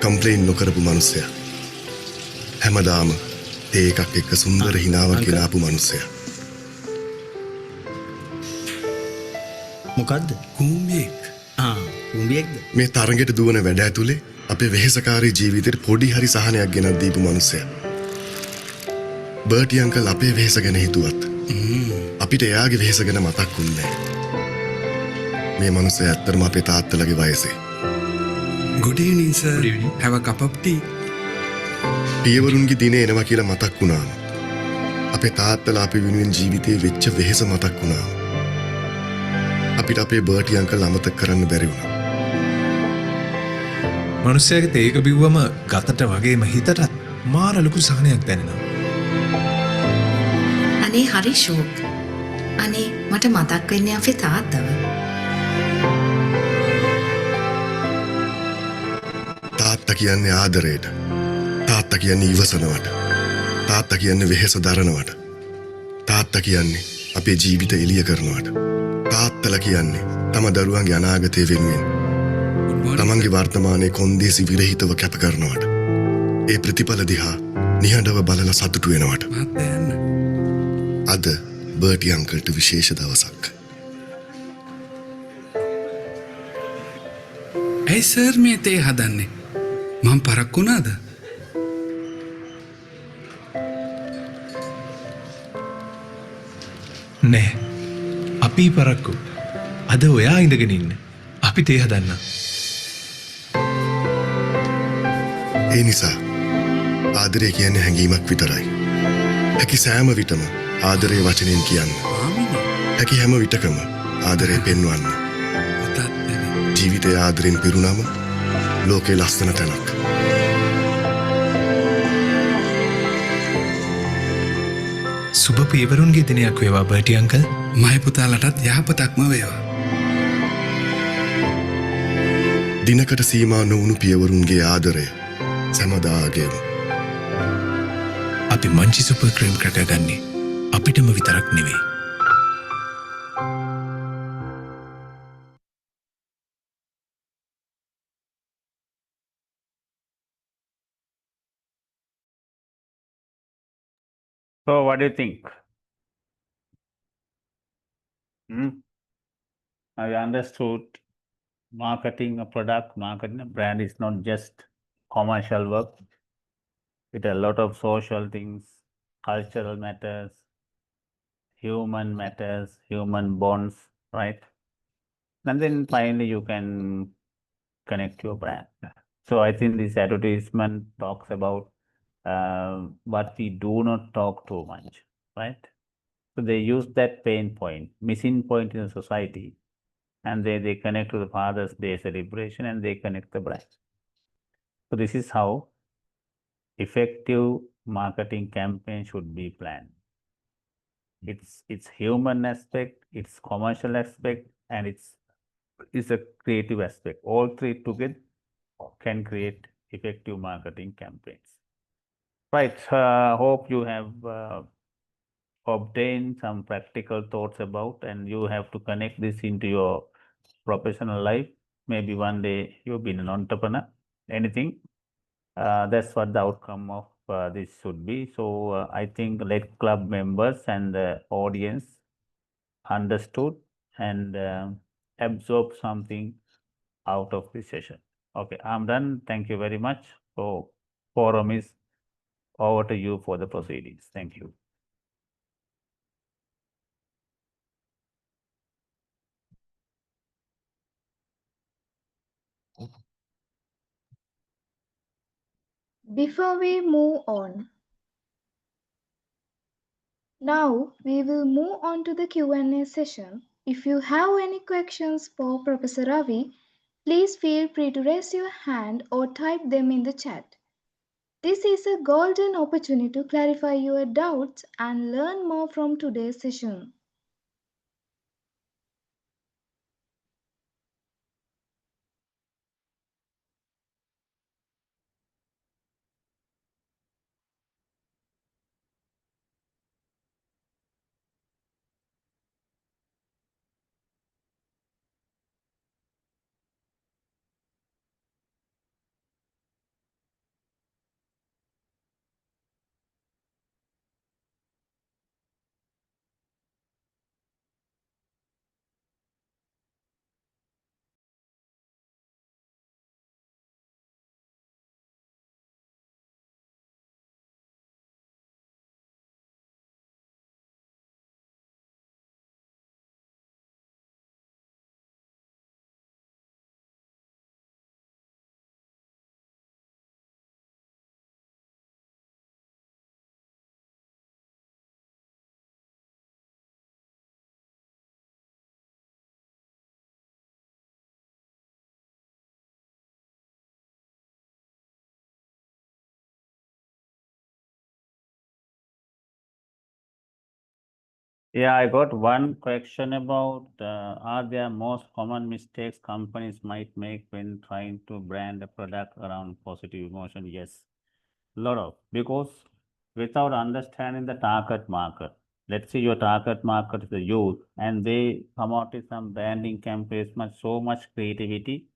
කම්ප්ලේන් නොකරපු මනුස්සයා. හැමදාම තේ එකක් එක්ක සුන්දර හිනාවක් ගෙනාපු මනුස්සයා. මොකද්ද? කුඹියෙක්. කුඹියෙක්ද? මේ තරගෙට දුවන වැඩ ඇතුලේ අපේ වෙහෙසකාරී ජීවිතේට පොඩි හරි සහනයක් ගෙනත් දීපු මනුස්සයා. බර්ටි අංකල් අපේ වෙහෙස ගැන හිතුවත් අපිට එයාගේ වෙහෙස ගැන මතක් වුණේ නැහැ. මේ මනුස්සයා ඇත්තටම අපේ තාත්තලගේ වයසේ. Good evening sir. Good evening. Have a cup of tea. පියවරුන්ගේ දිනේ එනවා කියලා මතක් වුණාම අපේ තාත්තලා අපි වෙනුවෙන් ජීවිතේ වෙච්ච වෙහෙස මතක් වුණාම අපිට අපේ බර්ටි අංකල් අමතක කරන්න බැරි වුණා. මනුස්සයාගේ තේක බිව්වම ගතට වගේම හිතටත් මාර ලොකු සහනයක් දැනෙනවා. අනේ හරි ෂෝක්. අනේ මට මතක් වෙන්නේ අපේ තාත්තව. තාත්තා කියන්නේ ආදරයට. තාත්තා කියන්නේ ඉවසනවට. තාත්තා කියන්නේ වෙහෙස දරනවට. තාත්තා කියන්නේ අපේ ජීවිත එළිය කරනවට. තාත්තලා කියන්නේ තම දරුවන්ගේ අනාගතය වෙනුවෙන් තමන්ගේ වර්තමානයේ කොන්දේසි විරහිතව කැප කරනවට. ඒ ප්‍රතිඵල දිහා නිහඬව බලලා සතුටු වෙනවට. අද බර්ටි අංකල්ට විශේෂ දවසක්. ඇයි සර් මේ තේ හදන්නේ? මම පරක්කු වුණාද? නෑ. අපි පරක්කු. අද ඔයා ඉඳගෙන ඉන්න. අපි තේ හදන්න. ඒ නිසා ආදරය කියන්නේ හැඟීමක් විතරයි. හැකි සෑම විටම ආදරේ වචනෙන් කියන්න. හැකි හැම විටකම ආදරේ පෙන්වන්න. ජීවිතය ආදරෙන් පිරුණාම ලෝකේ ලස්සන තැනක්. සුබ පියවරුන්ගේ දිනයක් වේවා බර්ටි අංකල්. මගේ පුතාලටත් යහපතක්ම වේවා. දිනකට සීමා නොවුණු පියවරුන්ගේ ආදරය සැමදාගේම. අපි මංචි සුපර් ක්‍රීම් ක්‍රැකර් ගන්නේ අපිටම විතරක් නෙවෙයි. So what do you think? Have you understood marketing a product, marketing a brand is not just commercial work. It a lot of social things, cultural matters, human matters, human bonds, right? And then finally you can connect your brand. So I think this advertisement talks about what we do not talk too much, right? So they use that pain point, missing point in the society, and they connect to the Father's Day celebration and they connect the brand. So this is how effective marketing campaign should be planned. It's human aspect, it's commercial aspect, and it's a creative aspect. All three together can create effective marketing campaigns. Right. Hope you have obtained some practical thoughts about, and you have to connect this into your professional life. Maybe one day you'll be an entrepreneur, anything. That's what the outcome of this should be. So I think let club members and the audience understood and absorb something out of this session. Okay, I'm done. Thank you very much. So forum is over to you for the proceedings. Thank you. Before we move on, now we will move on to the Q&A session. If you have any questions for Professor Ravi, please feel free to raise your hand or type them in the chat. This is a golden opportunity to clarify your doubts and learn more from today's session. Yeah, I got one question about are there most common mistakes companies might make when trying to brand a product around positive emotion? Yes, lot of, because without understanding the target market, let's say your target market is the youth, and they come out with some branding campaigns, so much creativity,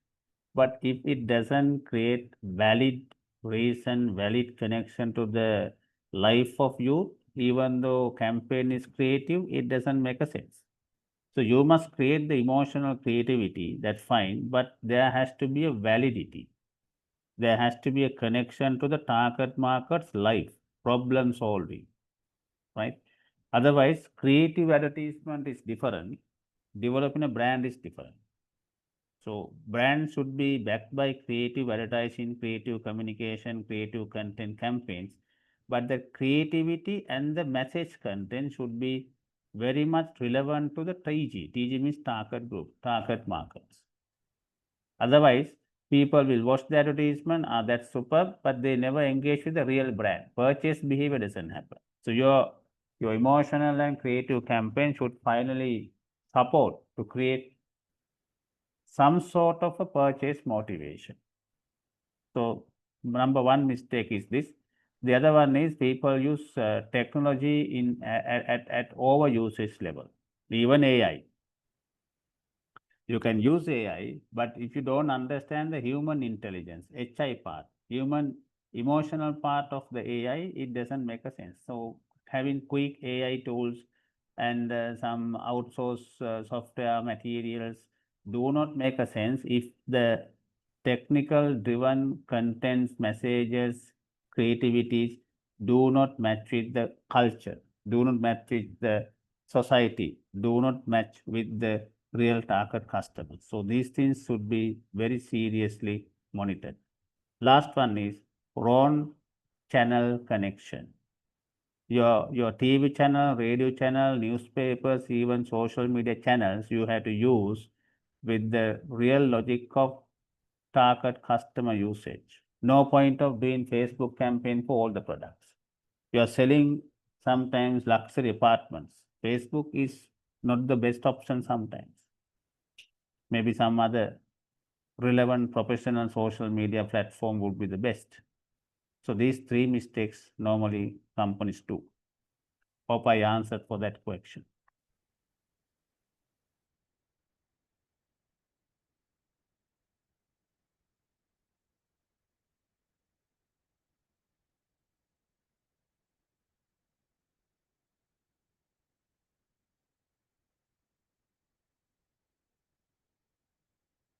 but if it doesn't create valid reason, valid connection to the life of youth, even though campaign is creative, it doesn't make a sense. So you must create the emotional creativity, that's fine, but there has to be a validity. There has to be a connection to the target market's life, problem solving, right? Otherwise, creative advertisement is different. Developing a brand is different. So brand should be backed by creative advertising, creative communication, creative content campaigns. But the creativity and the message content should be very much relevant to the TG. TG means target group, target markets. Otherwise, people will watch the advertisement, that's superb, but they never engage with the real brand. Purchase behavior doesn't happen. So your emotional and creative campaign should finally support to create some sort of a purchase motivation. So number one mistake is this. The other one is people use technology at over usage level, even AI. You can use AI, but if you don't understand the human intelligence, HI part, human emotional part of the AI, it doesn't make a sense. So having quick AI tools and some outsource software materials do not make a sense if the technical driven contents, messages, creativities do not match with the culture, do not match with the society, do not match with the real target customers. So these things should be very seriously monitored. Last one is wrong channel connection. Your TV channel, radio channel, newspapers, even social media channels, you have to use with the real logic of target customer usage. No point of doing Facebook campaign for all the products. You are selling sometimes luxury apartments. Facebook is not the best option sometimes. Maybe some other relevant professional social media platform would be the best. So these three mistakes normally companies do. Hope I answered for that question.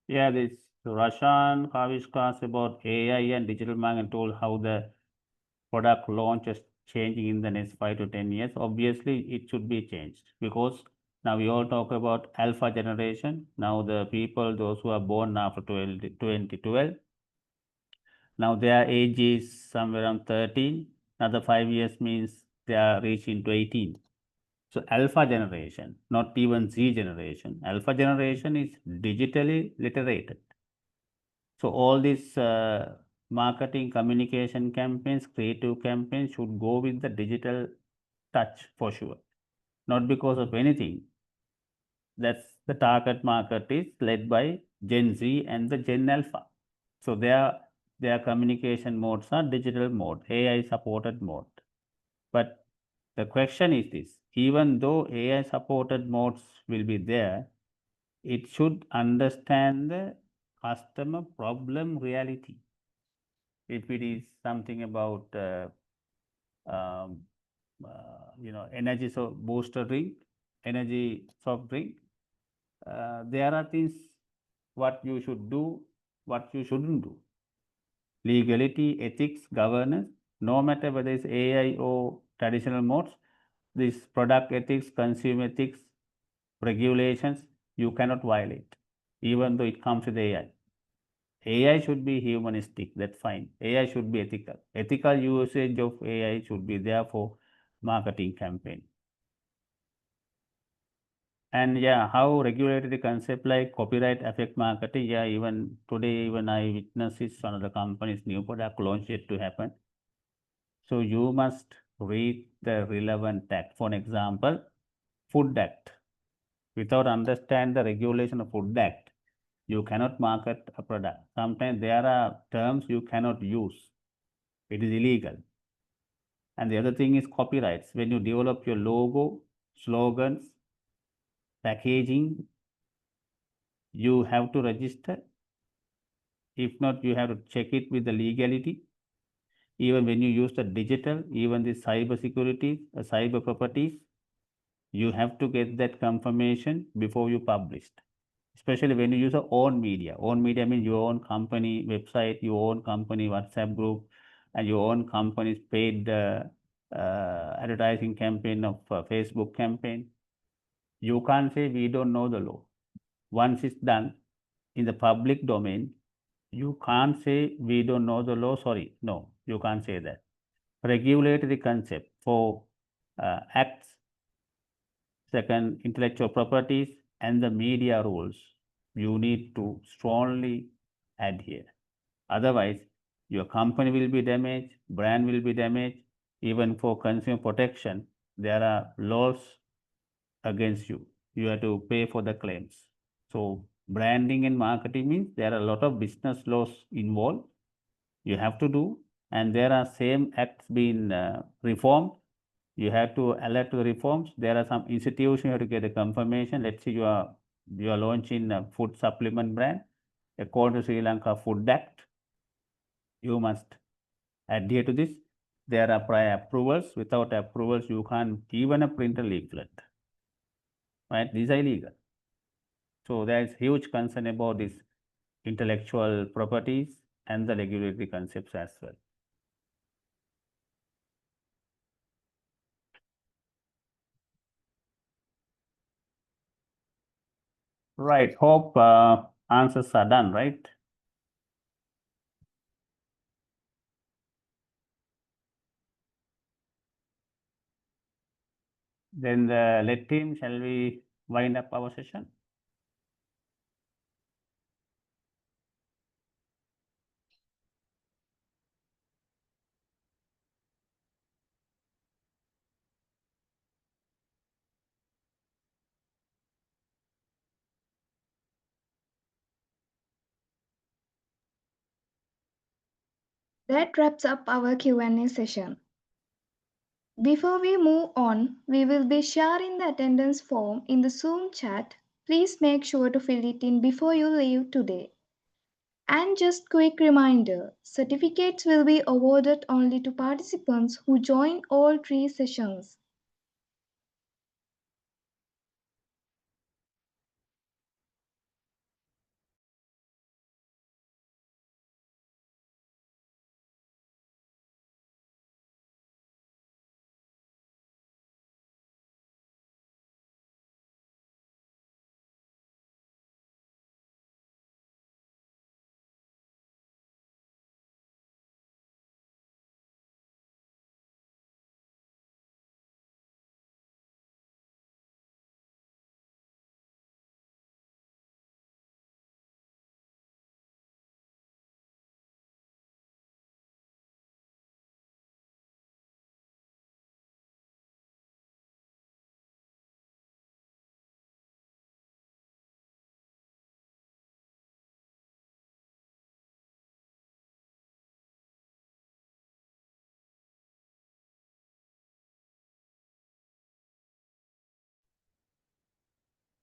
Yeah, this Rashan Kavish asked about AI and digital marketing told how the product launch is changing in the next 5 to 10 years, obviously it should be changed, because now we all talk about alpha generation. Now the people, those who are born after 2012, now their age is somewhere around 13. Another 5 years means they are reaching to 18. So alpha generation, not even Z generation. Alpha generation is digitally literated. So all these marketing, communication campaigns, creative campaigns should go with the digital touch for sure. Not because of anything. That's the target market is led by Gen Z and the Gen Alpha. So their communication modes are digital mode, AI supported mode. But the question is this: even though AI supported modes will be there, it should understand the customer problem reality. If it is something about um, energy booster drink, energy soft drink, there are things what you should do, what you shouldn't do. Legality, ethics, governance, no matter whether it's AI or traditional modes, this product ethics, consumer ethics, regulations, you cannot violate, even though it comes with AI. AI should be humanistic, that's fine. AI should be ethical. Ethical usage of AI should be there for marketing campaign. And yeah, how regulatory concept like copyright affect marketing? Yeah, even today, even I witnessed it, one of the company's new product launch yet to happen. So you must read the relevant act. For example, Food Act. Without understand the regulation of Food Act, you cannot market a product. Sometimes there are terms you cannot use. It is illegal. And the other thing is copyrights. When you develop your logo, slogans, packaging, you have to register. If not, you have to check it with the legality. Even when you use the digital, even the cyber security, cyber properties, you have to get that confirmation before you publish. Especially when you use your own media. Own media means your own company website, your own company WhatsApp group, and your own company's paid advertising campaign of Facebook campaign. You can't say we don't know the law. Once it's done in the public domain, you can't say we don't know the law. Sorry, no, you can't say that. Regulatory concept for acts, second, intellectual properties, and the media rules, you need to strongly adhere. Otherwise, your company will be damaged, brand will be damaged. Even for consumer protection, there are laws against you. You have to pay for the claims. So branding and marketing means there are a lot of business laws involved. You have to do, and there are same acts being reformed. You have to alert to the reforms. There are some institutions you have to get a confirmation. Let's say you are launching a food supplement brand. According to Sri Lanka Food Act, you must adhere to this. There are prior approvals. Without approvals, you can't even print a leaflet. Right? These are illegal. So there is huge concern about this intellectual properties and the regulatory concepts as well. Right. Hope answers are done, right? Then let team, shall we wind up our session? That wraps up our Q&A session. Before we move on, we will be sharing the attendance form in the Zoom chat. Please make sure to fill it in before you leave today. And just quick reminder, certificates will be awarded only to participants who join all 3 sessions.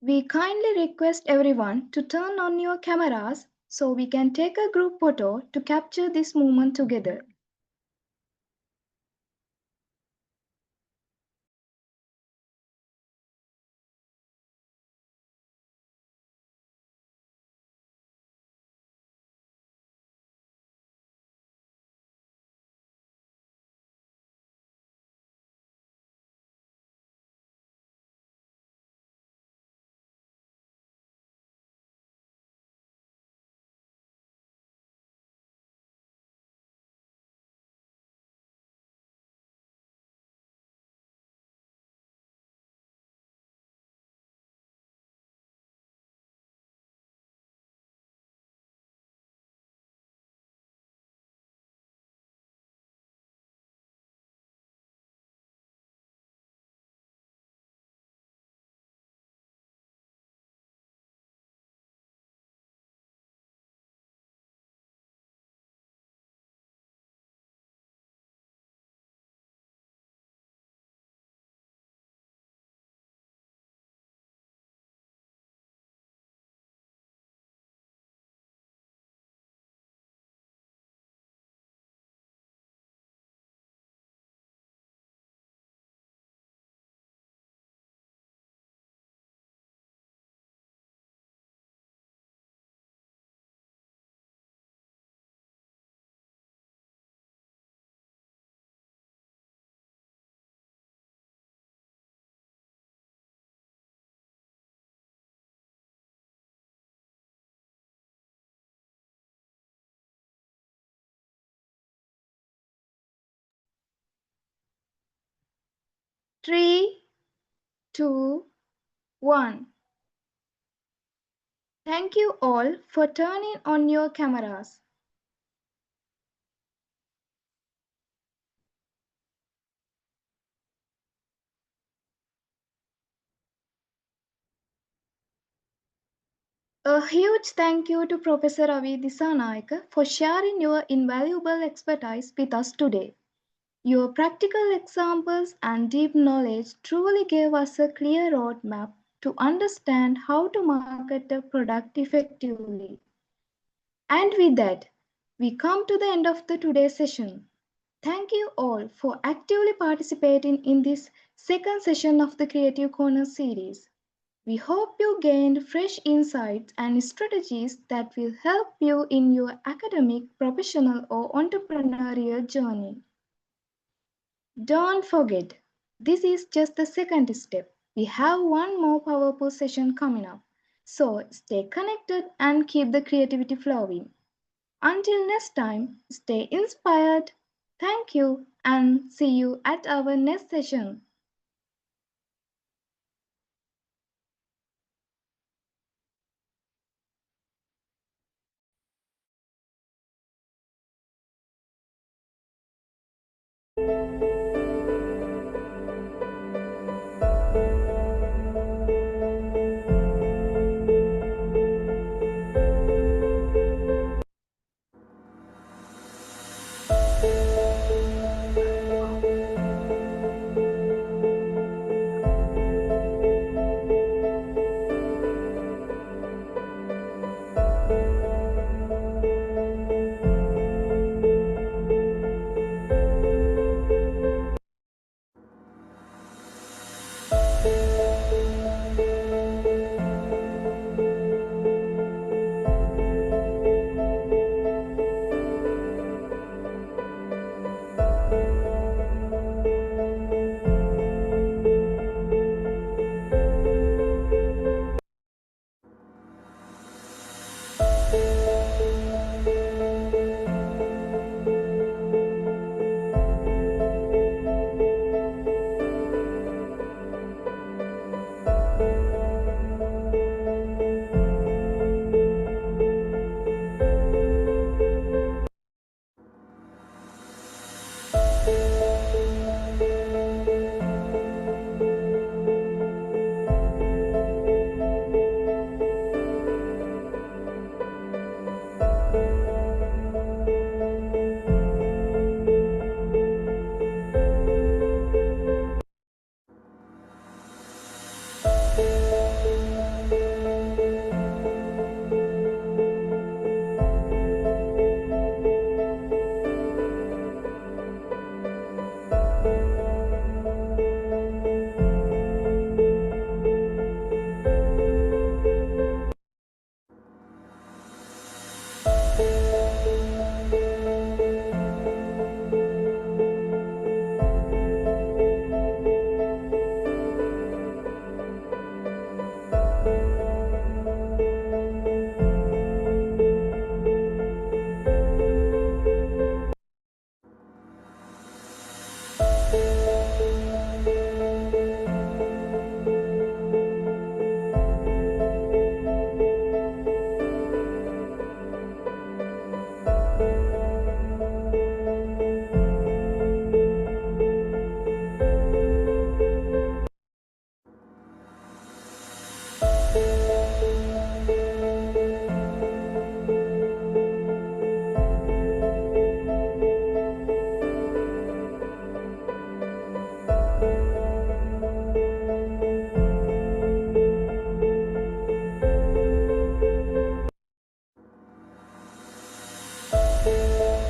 We kindly request everyone to turn on your cameras so we can take a group photo to capture this moment together. Three, two, one. Thank you all for turning on your cameras. A huge thank you to Professor Ravi Dissanayake for sharing your invaluable expertise with us today. Your practical examples and deep knowledge truly gave us a clear roadmap to understand how to market a product effectively. And with that, we come to the end of the today's session. Thank you all for actively participating in this second session of the Creative Corner series. We hope you gained fresh insights and strategies that will help you in your academic, professional, or entrepreneurial journey. Don't forget, this is just the second step. We have one more powerful session coming up. So stay connected and keep the creativity flowing. Until next time, stay inspired. Thank you and see you at our next session.